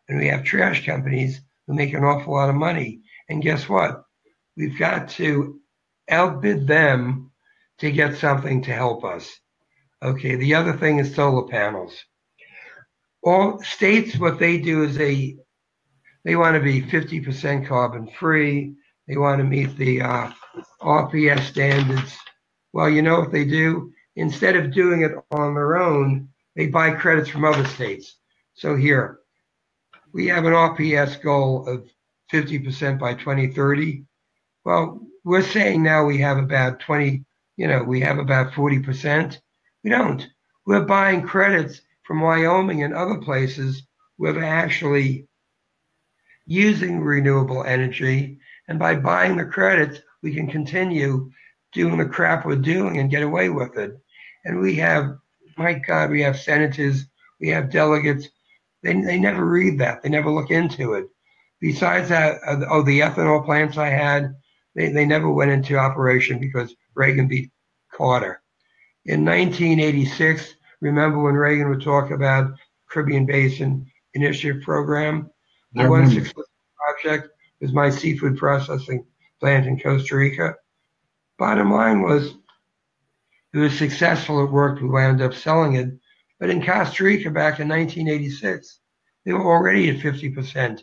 And we have trash companies who make an awful lot of money. And guess what? We've got to outbid them to get something to help us. Okay, the other thing is solar panels. All states, what they do is they want to be 50% carbon free. They want to meet the RPS standards. Well, you know what they do? Instead of doing it on their own, they buy credits from other states. So here, we have an RPS goal of 50% by 2030. Well, we're saying now we have about 40%. We don't. We're buying credits from Wyoming and other places where they're actually using renewable energy. And by buying the credits, we can continue doing the crap we're doing and get away with it. And we have, my God, we have senators, we have delegates. They never read that. They never look into it. Besides that, the ethanol plants I had, they never went into operation because Reagan beat Carter. In 1986, remember when Reagan would talk about Caribbean Basin Initiative Program? The one successful project was my seafood processing plant in Costa Rica. Bottom line was, it was successful. It worked. We wound up selling it. But in Costa Rica back in 1986, they were already at 50%.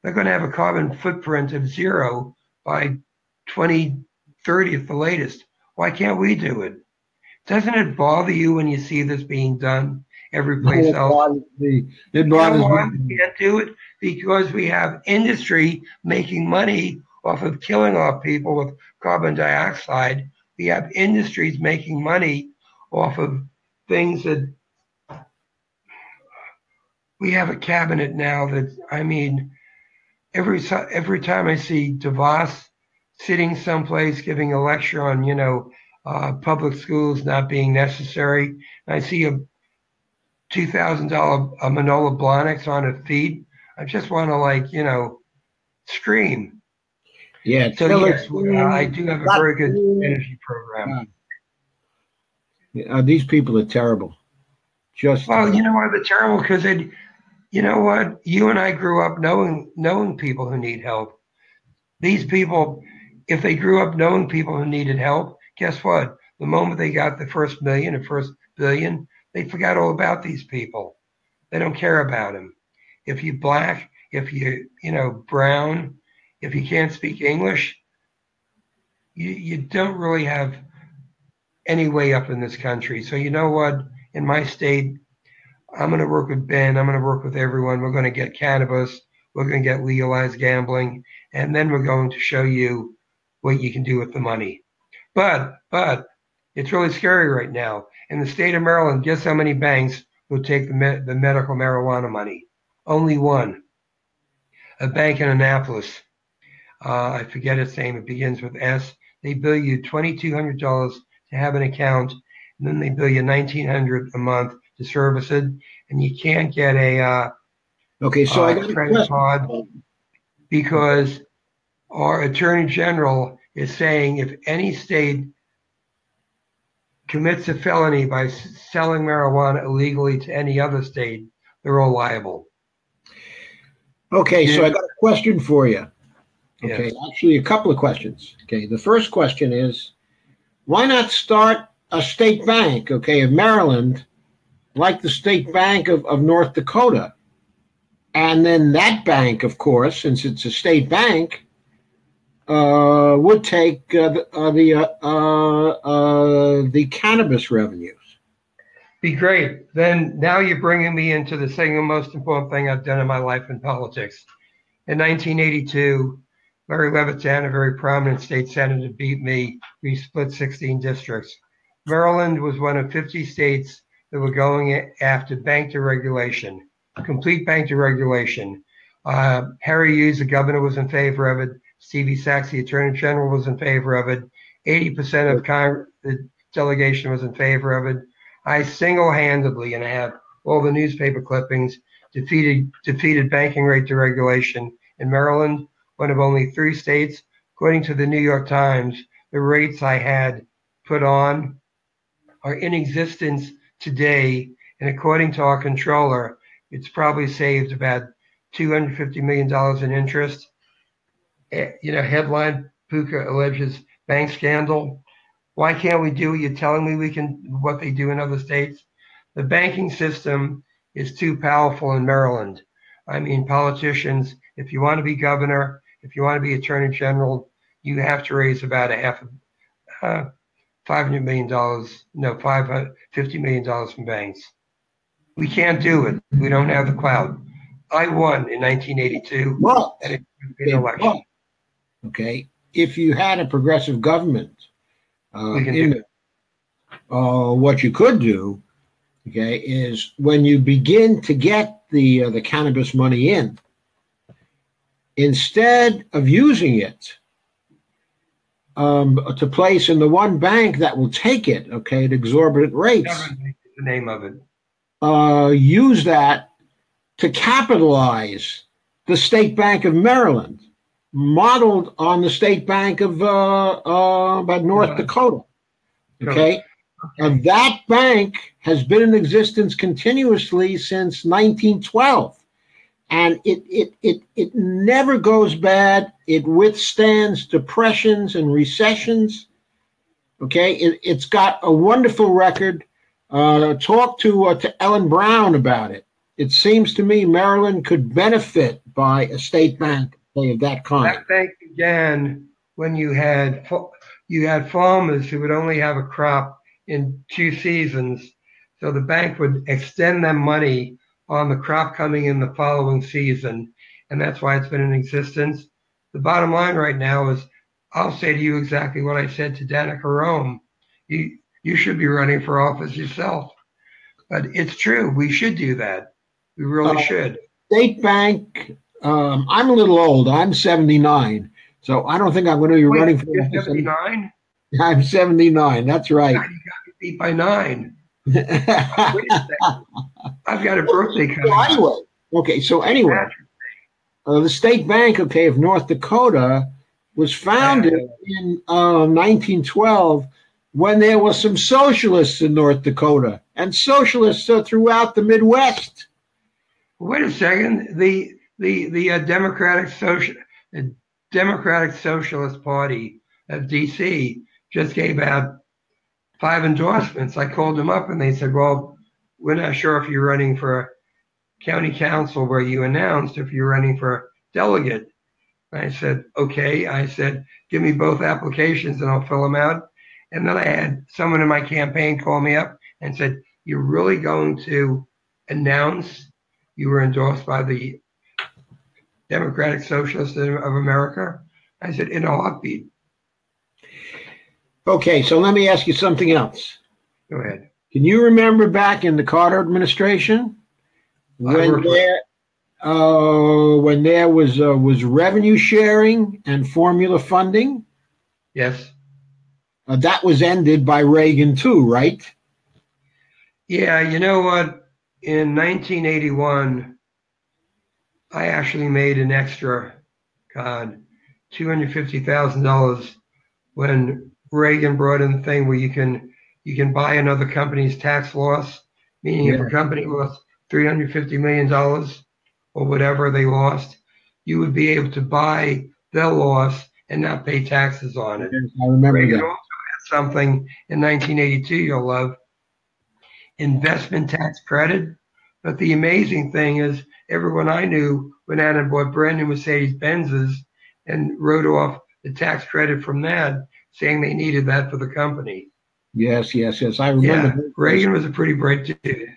They're going to have a carbon footprint of 0 by 2030 at the latest. Why can't we do it? Doesn't it bother you when you see this being done every place
It
else?
bothers me. It
You know
bothers
why
me.
we can't do it? Because we have industry making money off of killing off people with carbon dioxide. We have industries making money off of things that we have a cabinet now that, I mean, every time I see DeVos sitting someplace giving a lecture on, public schools not being necessary, and I see a $2,000 Manolo Blahniks on a feed, I just want to scream.
Yeah.
So yes, I do have a very good energy program.
These people are terrible.
Well, you know why they're terrible? Because you know what? You and I grew up knowing people who need help. These people, if they grew up knowing people who needed help, guess what? The moment they got the first million or first billion, they forgot all about these people. They don't care about them. If you're black, if you're brown, if you can't speak English, you don't really have any way up in this country. So you know what? In my state, I'm going to work with Ben. I'm going to work with everyone. We're going to get cannabis. We're going to get legalized gambling. And then we're going to show you what you can do with the money. But it's really scary right now. In the state of Maryland, guess how many banks will take the medical marijuana money? Only one. A bank in Annapolis. I forget its name. It begins with S. They bill you $2,200 to have an account, and then they bill you $1,900 a month to service it, and you can't get a credit card because our Attorney General is saying if any state commits a felony by selling marijuana illegally to any other state, they're all liable.
Okay, so I got a question for you. Okay,
yes.
Actually a couple of questions. Okay, the first question is, why not start a state bank, of Maryland, like the state bank of North Dakota? And then that bank, of course, since it's a state bank, would take the cannabis revenues.
Be great. Then now you're bringing me into the single most important thing I've done in my life in politics. In 1982, Larry Levitan, a very prominent state senator, beat me. We split 16 districts. Maryland was one of 50 states that were going after bank deregulation, complete bank deregulation. Harry Hughes, the governor, was in favor of it. Stevie Sachs, the attorney general, was in favor of it. 80% of the delegation was in favor of it. I single-handedly, and I have all the newspaper clippings, defeated banking rate deregulation in Maryland, one of only 3 states. According to the New York Times, the rates I had put on are in existence today, and according to our controller, it's probably saved about $250 million in interest. Headline, Puca alleges bank scandal. Why can't we do what you're telling me we can, what they do in other states? The banking system is too powerful in Maryland. I mean, politicians, if you want to be governor, if you want to be attorney general, you have to raise about $500 million, $50 million from banks. We can't do it. We don't have the clout. I won in 1982.
Well,
and an election.
Okay, if you had a progressive government, what you could do, is when you begin to get the cannabis money in, instead of using it to place in the one bank that will take it, at exorbitant rates,
the name of it,
use that to capitalize the State Bank of Maryland, modeled on the State Bank of North Dakota. Okay? And that bank has been in existence continuously since 1912. And it never goes bad. It withstands depressions and recessions. Okay? It's got a wonderful record. Talk to Ellen Brown about it. It seems to me Maryland could benefit by a state bank of that kind.
That bank began when you had farmers who would only have a crop in 2 seasons, so the bank would extend them money on the crop coming in the following season, and that's why it's been in existence. The bottom line right now is, I'll say to you exactly what I said to Danica Rome. You should be running for office yourself. But it's true. We should do that. We really should.
State bank, I'm a little old. I'm 79. So I don't think I'm going to be running for office.
You're 79?
I'm 79. That's right.
God, you got me beat by 9. Wait a second. I've got a birthday coming up.
So anyway, the State Bank, of North Dakota was founded in 1912 when there were some socialists in North Dakota and socialists throughout the Midwest.
Wait a second. The Democratic Socialist Party of D.C. just gave out 5 endorsements. I called them up and they said, well, we're not sure if you're running for county council where you announced, if you're running for delegate. I said, okay. I said, give me both applications and I'll fill them out. And then I had someone in my campaign call me up and said, you're really going to announce you were endorsed by the Democratic Socialists of America? I said, in a heartbeat.
Okay, so let me ask you something else.
Go ahead.
Can you remember back in the Carter administration when there was revenue sharing and formula funding?
Yes.
That was ended by Reagan too, right?
Yeah, you know what? In 1981, I actually made an extra, $250,000 when Reagan brought in the thing where you can buy another company's tax loss, meaning if a company lost $350 million or whatever they lost, you would be able to buy their loss and not pay taxes on it.
Yes, I remember
Reagan
that.
also had something in 1982 you'll love, investment tax credit. But the amazing thing is everyone I knew went out and bought brand new Mercedes-Benzes and wrote off the tax credit from that, saying they needed that for the company.
Yes. I remember.
Yeah, Reagan was a pretty bright dude.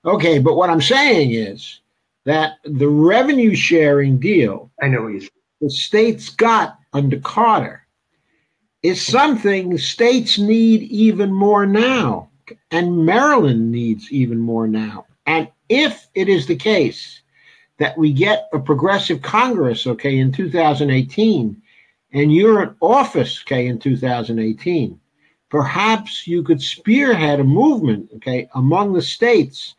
Okay, but what I'm saying is that the revenue sharing deal
I know what you said.
the states got under Carter is something states need even more now, and Maryland needs even more now. And if it is the case that we get a progressive Congress, in 2018, and you're in office, in 2018, perhaps you could spearhead a movement, among the states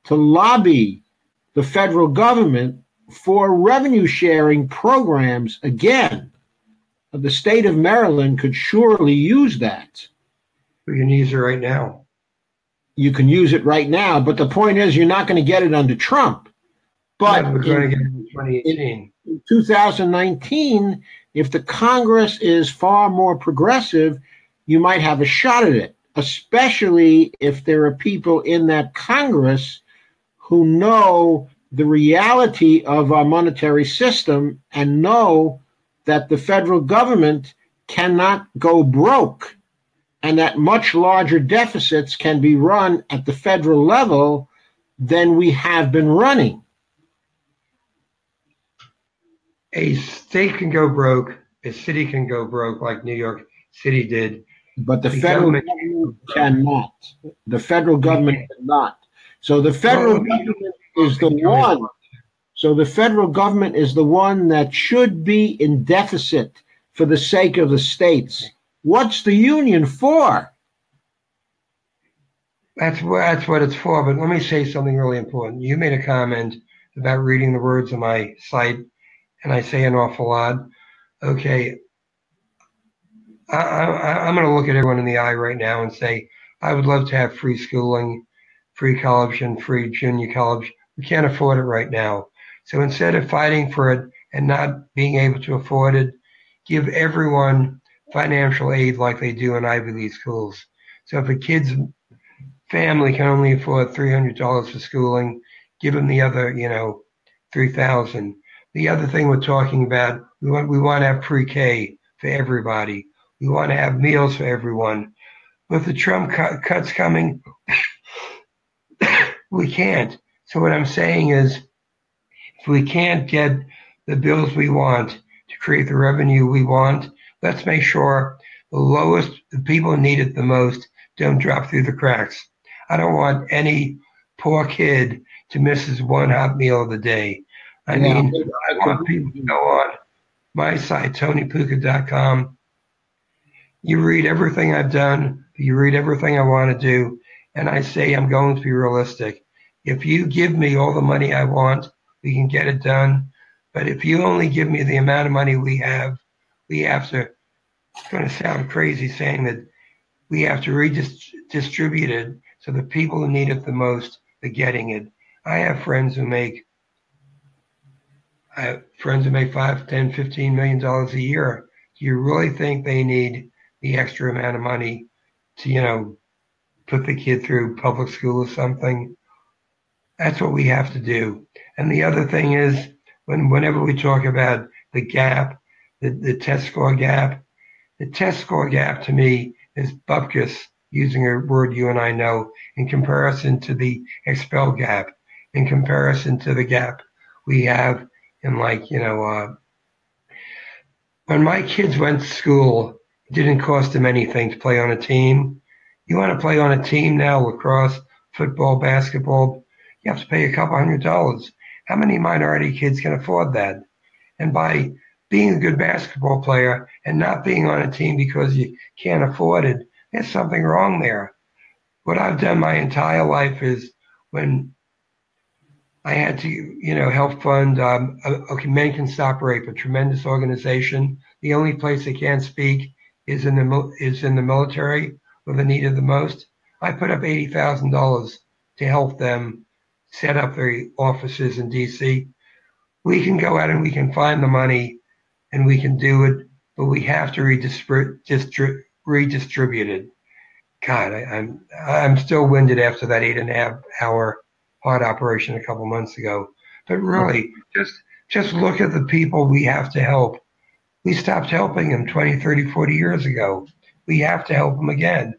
to lobby the federal government for revenue sharing programs again. The state of Maryland could surely use that.
We can use it right now.
You can use it right now, but the point is you're not going to get it under Trump. But
we're going to get it in 2018.
In 2019, if the Congress is far more progressive, you might have a shot at it, especially if there are people in that Congress who know the reality of our monetary system and know that the federal government cannot go broke and that much larger deficits can be run at the federal level than we have been running.
A state can go broke, a city can go broke like New York City did.
But the federal government cannot. The federal government cannot. So the federal government is the one. So the federal government is the one that should be in deficit for the sake of the states. What's the union for?
That's what it's for. But let me say something really important. You made a comment about reading the words on my site, and I say an awful lot. Okay, I'm going to look at everyone in the eye right now and say, I would love to have free schooling, free college, and free junior college. We can't afford it right now. So instead of fighting for it and not being able to afford it, give everyone financial aid like they do in Ivy League schools. So if a kid's family can only afford $300 for schooling, give them the other, $3,000. The other thing we're talking about, we want to have pre-K for everybody. We want to have meals for everyone. With the Trump cuts coming, we can't. So what I'm saying is, if we can't get the bills we want to create the revenue we want, let's make sure the people who need it the most don't drop through the cracks. I don't want any poor kid to miss his one hot meal of the day. I want people to go on my site, tonypuca.com. You read everything I've done. You read everything I want to do. And I say I'm going to be realistic. If you give me all the money I want, we can get it done. But if you only give me the amount of money we have to, it's going to sound crazy saying that we have to redistribute it so the people who need it the most are getting it. I have friends who make $5, $10, $15 million a year. Do you really think they need the extra amount of money to, put the kid through public school or something? That's what we have to do. And the other thing is, whenever we talk about the gap, the test score gap, the test score gap to me is bupkis, using a word you and I know, in comparison to the expel gap, in comparison to the gap we have in when my kids went to school, it didn't cost them anything to play on a team. You want to play on a team now, lacrosse, football, basketball, you have to pay a couple $100. How many minority kids can afford that? And by being a good basketball player and not being on a team because you can't afford it, there's something wrong there. What I've done my entire life is when I had to, help fund Men Can Stop Rape, a tremendous organization. The only place they can't speak is in the military, where they need it the most. I put up $80,000 to help them set up their offices in D.C. We can go out and we can find the money, and we can do it, but we have to redistribute it. God, I'm still winded after that 8.5-hour heart operation a couple months ago. But really, just look at the people we have to help. We stopped helping them 20, 30, 40 years ago. We have to help them again.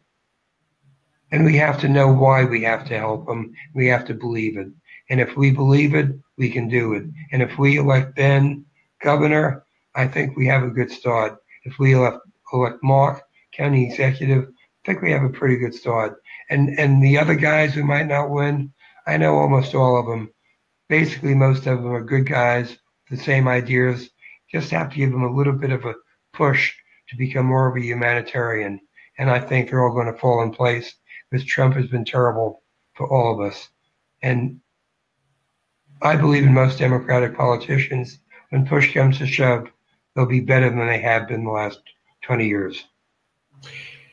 And we have to know why we have to help them. We have to believe it. And if we believe it, we can do it. And if we elect Ben governor, I think we have a good start. If we elect Mark county executive, I think we have a pretty good start. And the other guys who might not win, I know almost all of them. Basically, most of them are good guys, the same ideas. Just have to give them a little bit of a push to become more of a humanitarian. And I think they're all going to fall in place, because Trump has been terrible for all of us. And I believe in most Democratic politicians. When push comes to shove, they'll be better than they have been the last 20 years.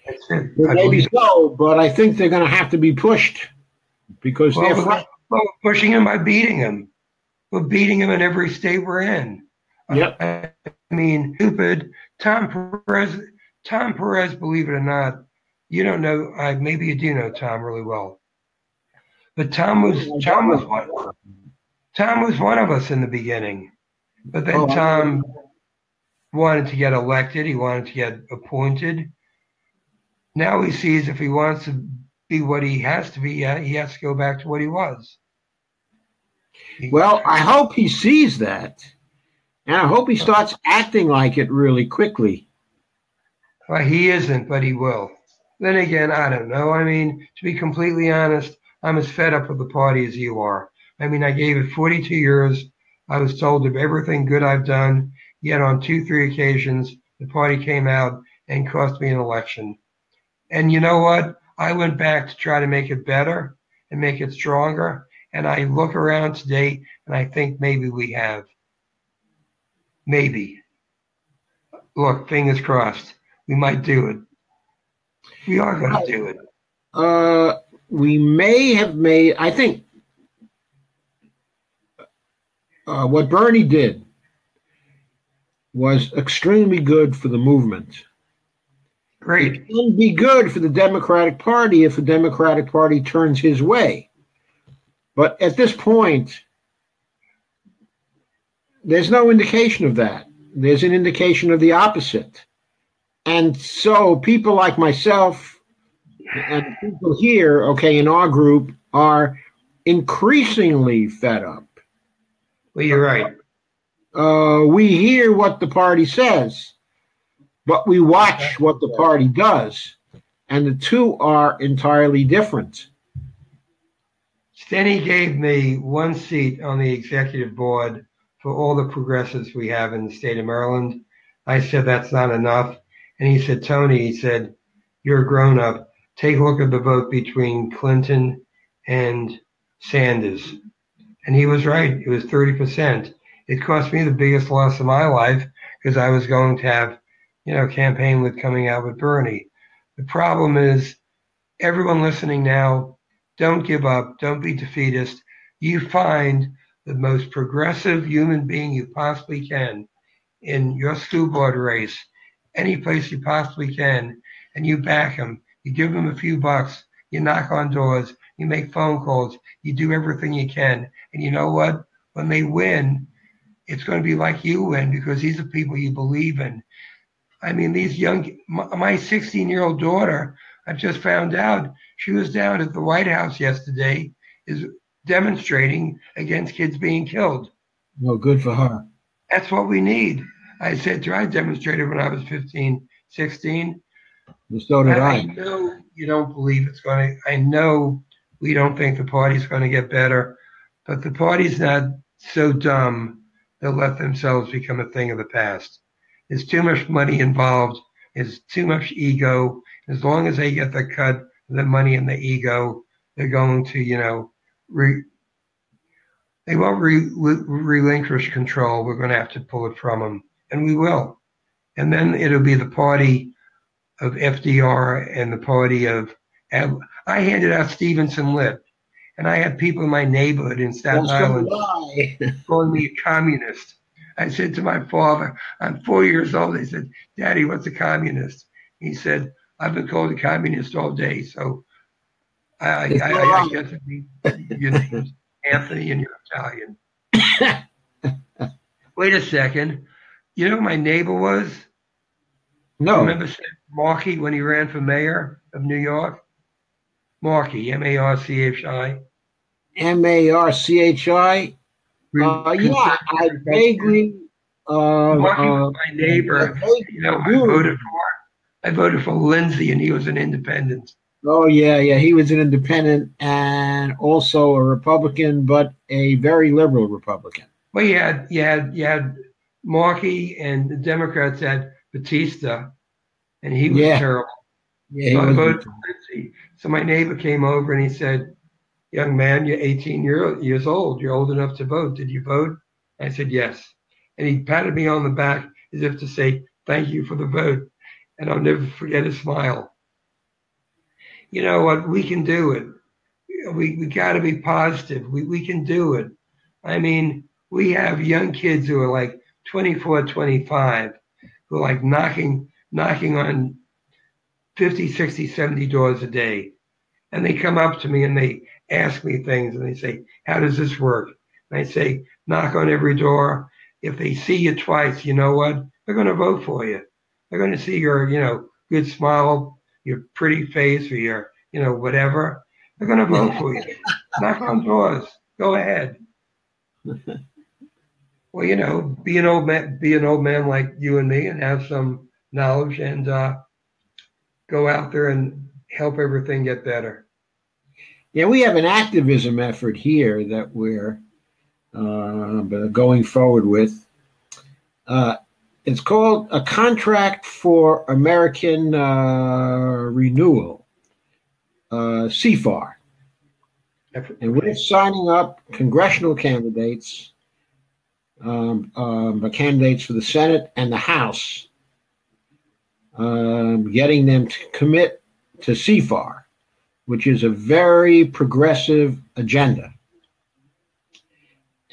That's it.
Maybe so, but I think they're going to have to be pushed, because
we're pushing him by beating him. We're beating him in every state we're in.
Yep.
I mean, stupid. Tom Perez, believe it or not, you don't know. Maybe you do know Tom really well, but Tom was one of us in the beginning. But then Tom wanted to get elected. He wanted to get appointed. Now he sees if he wants to be what he has to be, he has to go back to what he was.
Well, I hope he sees that. And I hope he starts acting like it really quickly.
Well, he isn't, but he will. Then again, I don't know. I mean, to be completely honest, I'm as fed up with the party as you are. I mean, I gave it 42 years. I was told of everything good I've done. Yet on 2-3 occasions, the party came out and cost me an election. And you know what? I went back to try to make it better and make it stronger. And I look around today and I think maybe we have. Maybe. Look, fingers crossed. We might do it. We are going to do it.
We may have made, I think, what Bernie did was extremely good for the movement.
Great.
It can be good for the Democratic Party if the Democratic Party turns his way. But at this point, there's no indication of that. There's an indication of the opposite. And so people like myself and people here, okay, in our group are increasingly fed up.
Well, you're right.
We hear what the party says, but we watch what the party does. And the two are entirely different.
Steny gave me one seat on the executive board for all the progressives we have in the state of Maryland. I said, that's not enough. And he said, Tony, he said, you're a grown up. Take a look at the vote between Clinton and Sanders. And he was right. It was 30%. It cost me the biggest loss of my life because I was going to have, campaign with coming out with Bernie. The problem is everyone listening now, don't give up. Don't be defeatist. You find the most progressive human being you possibly can in your school board race, any place you possibly can, and you back him. You give him a few bucks. You knock on doors. You make phone calls. You do everything you can. And you know what? When they win, it's going to be like you win because these are people you believe in. I mean, these my 16-year-old daughter, I've just found out, she was down at the White House yesterday, is demonstrating against kids being killed.
Well, good for her.
That's what we need. I said to her, I demonstrated when I was 15, 16.
So did I.
I know you don't believe it's going to, I know we don't think the party's going to get better, but the party's not so dumb they'll let themselves become a thing of the past. There's too much money involved. There's too much ego. As long as they get the cut of the money and the ego, they're going to, they won't relinquish control. We're going to have to pull it from them, and we will. And then it'll be the party of FDR and the party of, I handed out Stevenson Lit, and I had people in my neighborhood in Staten Island calling me a communist. I said to my father, I'm 4 years old. They said, Daddy, what's a communist? He said, I've been called a communist all day, so I get to be your name's Anthony and you're Italian. Wait a second. You know who my neighbor was?
No.
Remember Markey when he ran for mayor of New York? Markey, M-A-R-C-H-I.
M-A-R-C-H-I? Yeah, I vaguely.
Markey was my neighbor. I voted for Lindsay, and he was an independent.
Oh yeah, he was an independent and also a Republican, but a very liberal Republican.
Well, you had Markey, and the Democrats had Batista, and he was terrible.
Yeah,
so I voted for Lindsay. So my neighbor came over and he said, young man, you're 18 years old. You're old enough to vote. Did you vote? I said, yes. And he patted me on the back as if to say, thank you for the vote. And I'll never forget his smile. You know what? We can do it. We got to be positive. We can do it. I mean, we have young kids who are like 24, 25, who are like knocking on 50, 60, 70 doors a day. And they come up to me and they ask me things and they say, how does this work? And I say, knock on every door. If they see you twice, you know what? They're going to vote for you. They're going to see your, good smile, your pretty face, or your, whatever. They're going to vote for you. Knock on doors. Go ahead. Well, be an old man like you and me and have some knowledge and go out there and help everything get better.
Yeah, we have an activism effort here that we're going forward with. It's called A Contract for American Renewal, CFAR. And we're signing up congressional candidates, candidates for the Senate and the House, getting them to commit to CFAR, which is a very progressive agenda.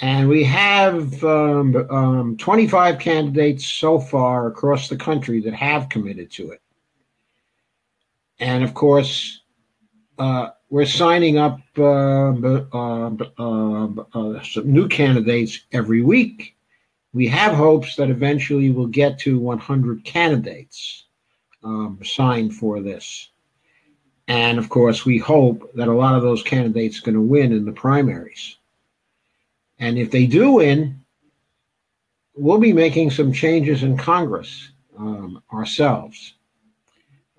And we have 25 candidates so far across the country that have committed to it. And of course, we're signing up some new candidates every week. We have hopes that eventually we'll get to 100 candidates signed for this. And of course, we hope that a lot of those candidates are going to win in the primaries. And if they do win, we'll be making some changes in Congress ourselves.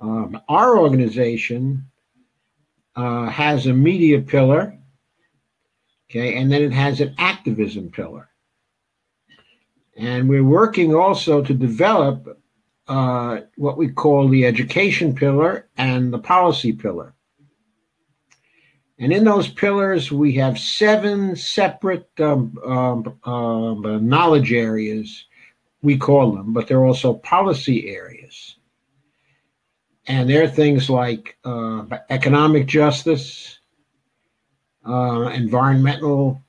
Our organization has a media pillar, okay, and then it has an activism pillar. And we're working also to develop what we call the education pillar and the policy pillar. And in those pillars, we have 7 separate knowledge areas, we call them, but they're also policy areas. And they're things like economic justice, environmental,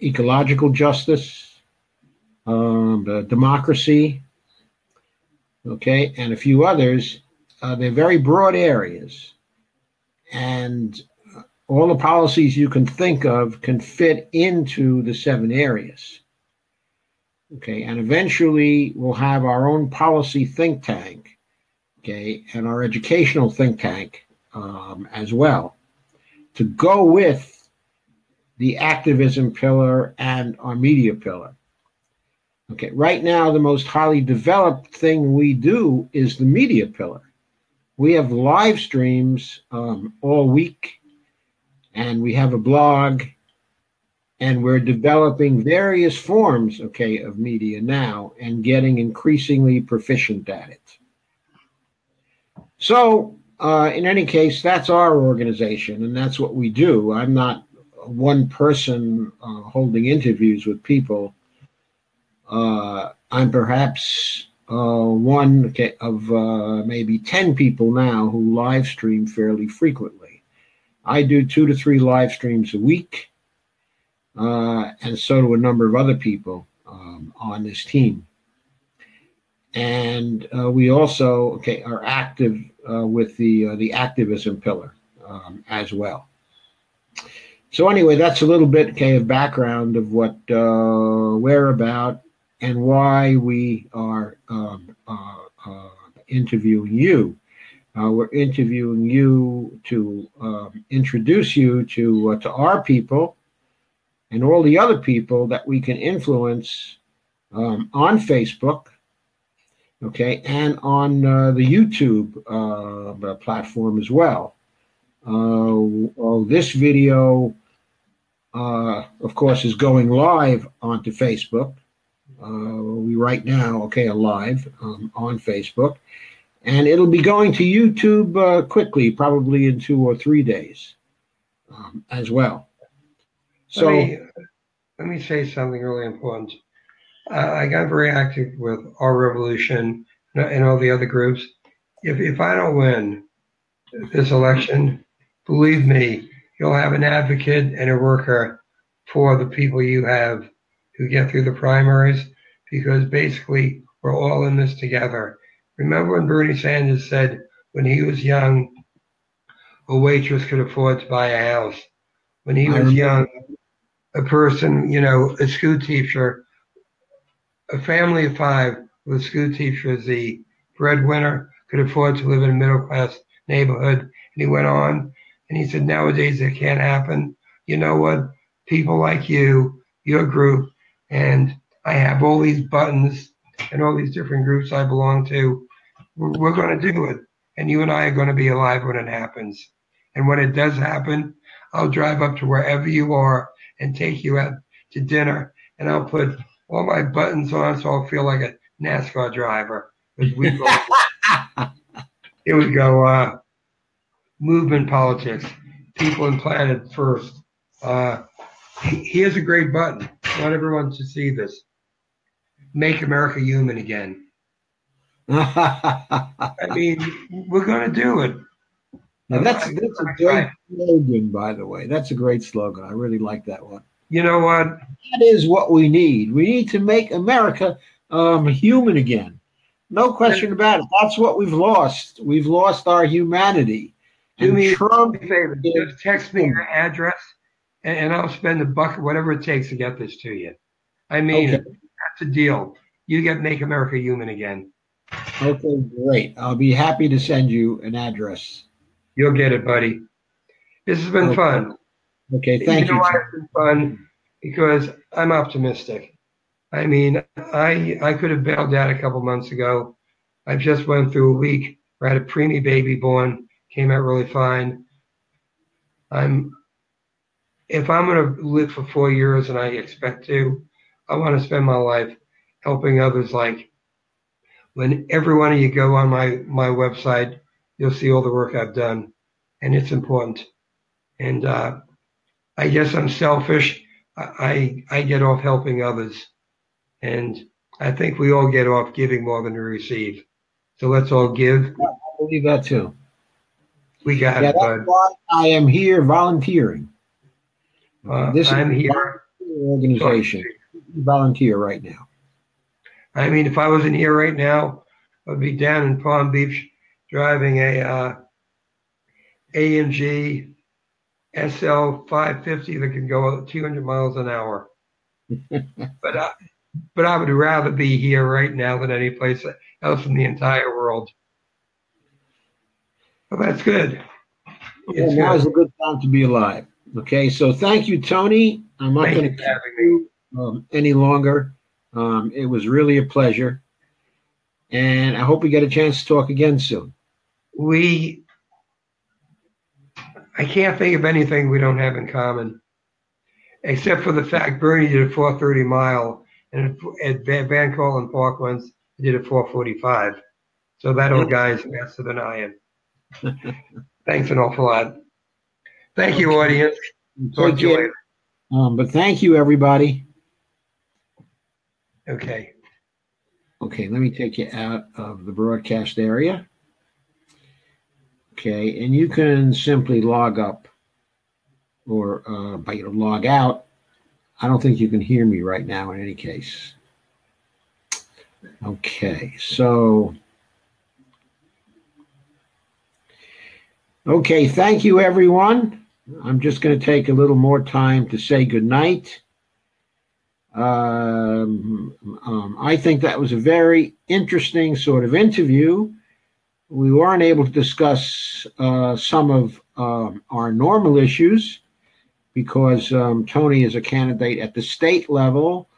ecological justice, democracy, okay, and a few others. They're very broad areas. And all the policies you can think of can fit into the 7 areas. Okay, and eventually we'll have our own policy think tank, okay, and our educational think tank as well, to go with the activism pillar and our media pillar. Okay, right now the most highly developed thing we do is the media pillar. We have live streams all week, and we have a blog, and we're developing various forms, okay, of media now and getting increasingly proficient at it. So, in any case, that's our organization, and that's what we do. I'm not one person holding interviews with people. I'm perhaps one of maybe 10 people now who live stream fairly frequently. I do 2 to 3 live streams a week, and so do a number of other people on this team. And we also are active with the activism pillar as well. So anyway, that's a little bit of background of what we're about and why we are interviewing you. We're interviewing you to introduce you to our people and all the other people that we can influence on Facebook, okay, and on the YouTube platform as well. This video, of course, is going live onto Facebook. We right now, are live on Facebook, and it'll be going to YouTube quickly, probably in 2 or 3 days as well. So
let me say something really important. I got very active with Our Revolution and all the other groups. If I don't win this election, believe me, you'll have an advocate and a worker for the people you have who get through the primaries, because basically we're all in this together. Remember when Bernie Sanders said when he was young, a waitress could afford to buy a house? When he was young, a person, a school teacher, a family of 5 with a school teacher as the breadwinner could afford to live in a middle-class neighborhood. And he went on and he said, nowadays it can't happen. You know what? People like you, your group, and I have all these buttons and all these different groups I belong to. We're going to do it. And you and I are going to be alive when it happens. And when it does happen, I'll drive up to wherever you are and take you out to dinner. And I'll put all my buttons on so I'll feel like a NASCAR driver. Because we go, here we go, movement politics, people and planet first. Here's a great button. I want everyone to see this. Make America human again. I mean, we're going to do it.
Now that's a great slogan, by the way. That's a great slogan. I really like that one.
You know what?
That is what we need. We need to make America human again. No question about it. That's what we've lost. We've lost our humanity.
Do
And
me
Trump
a favor. Just text me your address, and I'll spend the buck, whatever it takes to get this to you. I mean,
okay.
that's a deal. You get Make America Human again.
Okay, great. I'll be happy to send you an address.
You'll get it, buddy. This has been fun.
Okay, thank you.
You know why it's been fun? Because I'm optimistic. I mean, I could have bailed out a couple months ago. I just went through a week where I had a preemie baby born, came out really fine. If I'm going to live for 4 years, and I expect to, I want to spend my life helping others. Like when every one of you go on my website, you'll see all the work I've done, and it's important. And I guess I'm selfish. I get off helping others, and I think we all get off giving more than we receive. So let's all give.
I believe that too.
We got it, bud.
That's why I am here volunteering. This
I'm
is
here.
Organization. Volunteer right now.
I mean, if I wasn't here right now, I'd be down in Palm Beach driving a AMG SL 550 that can go 200 miles an hour. but I would rather be here right now than any place else in the entire world. Well, that's good.
Now is a good time to be alive. Okay, so thank you, Tony. I'm not going to keep you any longer. It was really a pleasure. And I hope we get a chance to talk again soon.
I can't think of anything we don't have in common, except for the fact Bernie did a 430 mile, and at Van Cortlandt Park once he did a 445. So that old guy is faster than I am. Thanks an awful lot. Thank you, audience. Talk to you later.
But thank you, everybody.
Okay.
Okay, let me take you out of the broadcast area. Okay, and you can simply log up or log out. I don't think you can hear me right now in any case. Okay, so... Okay, thank you, everyone. I'm just going to take a little more time to say goodnight. I think that was a very interesting sort of interview. We weren't able to discuss some of our normal issues because Tony is a candidate at the state level.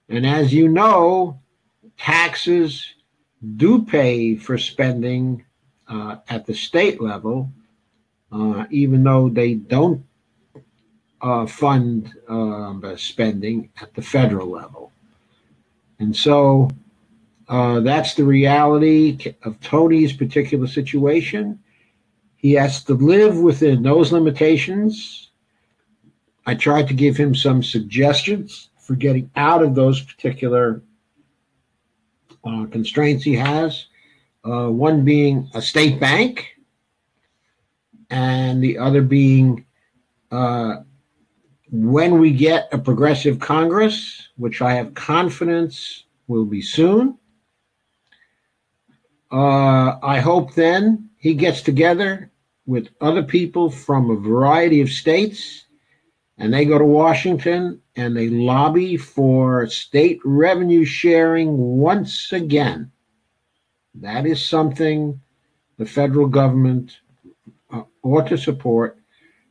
And as you know, taxes do pay for spending at the state level. Even though they don't fund spending at the federal level. And so that's the reality of Tony's particular situation. He has to live within those limitations. I tried to give him some suggestions for getting out of those particular constraints he has, one being a state bank, and the other being when we get a progressive Congress, which I have confidence will be soon, I hope then he gets together with other people from a variety of states, and they go to Washington and they lobby for state revenue sharing once again. That is something the federal government ought to support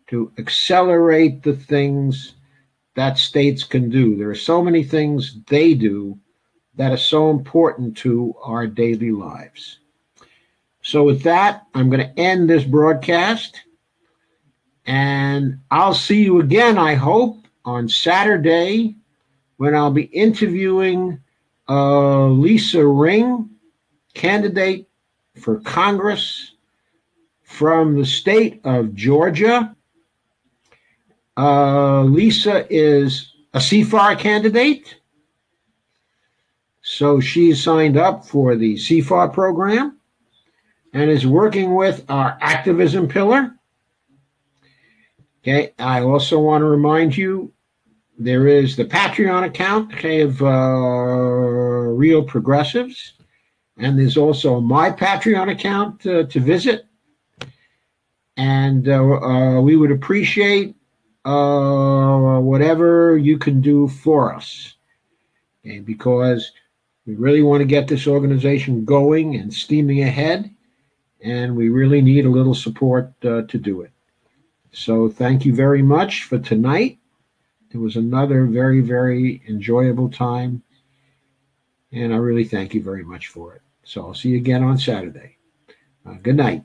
to accelerate the things that states can do. There are so many things they do that are so important to our daily lives. So with that, I'm going to end this broadcast, and I'll see you again, I hope, on Saturday when I'll be interviewing Lisa Ring, candidate for Congress from the state of Georgia. Lisa is a CFAR candidate, so she signed up for the CFAR program and is working with our activism pillar. Okay, I also want to remind you there is the Patreon account, of Real Progressives, And there's also my Patreon account to visit. And we would appreciate whatever you can do for us. Okay, because we really want to get this organization going and steaming ahead. And we really need a little support to do it. So thank you very much for tonight. It was another very, very enjoyable time. And I really thank you very much for it. So I'll see you again on Saturday. Good night.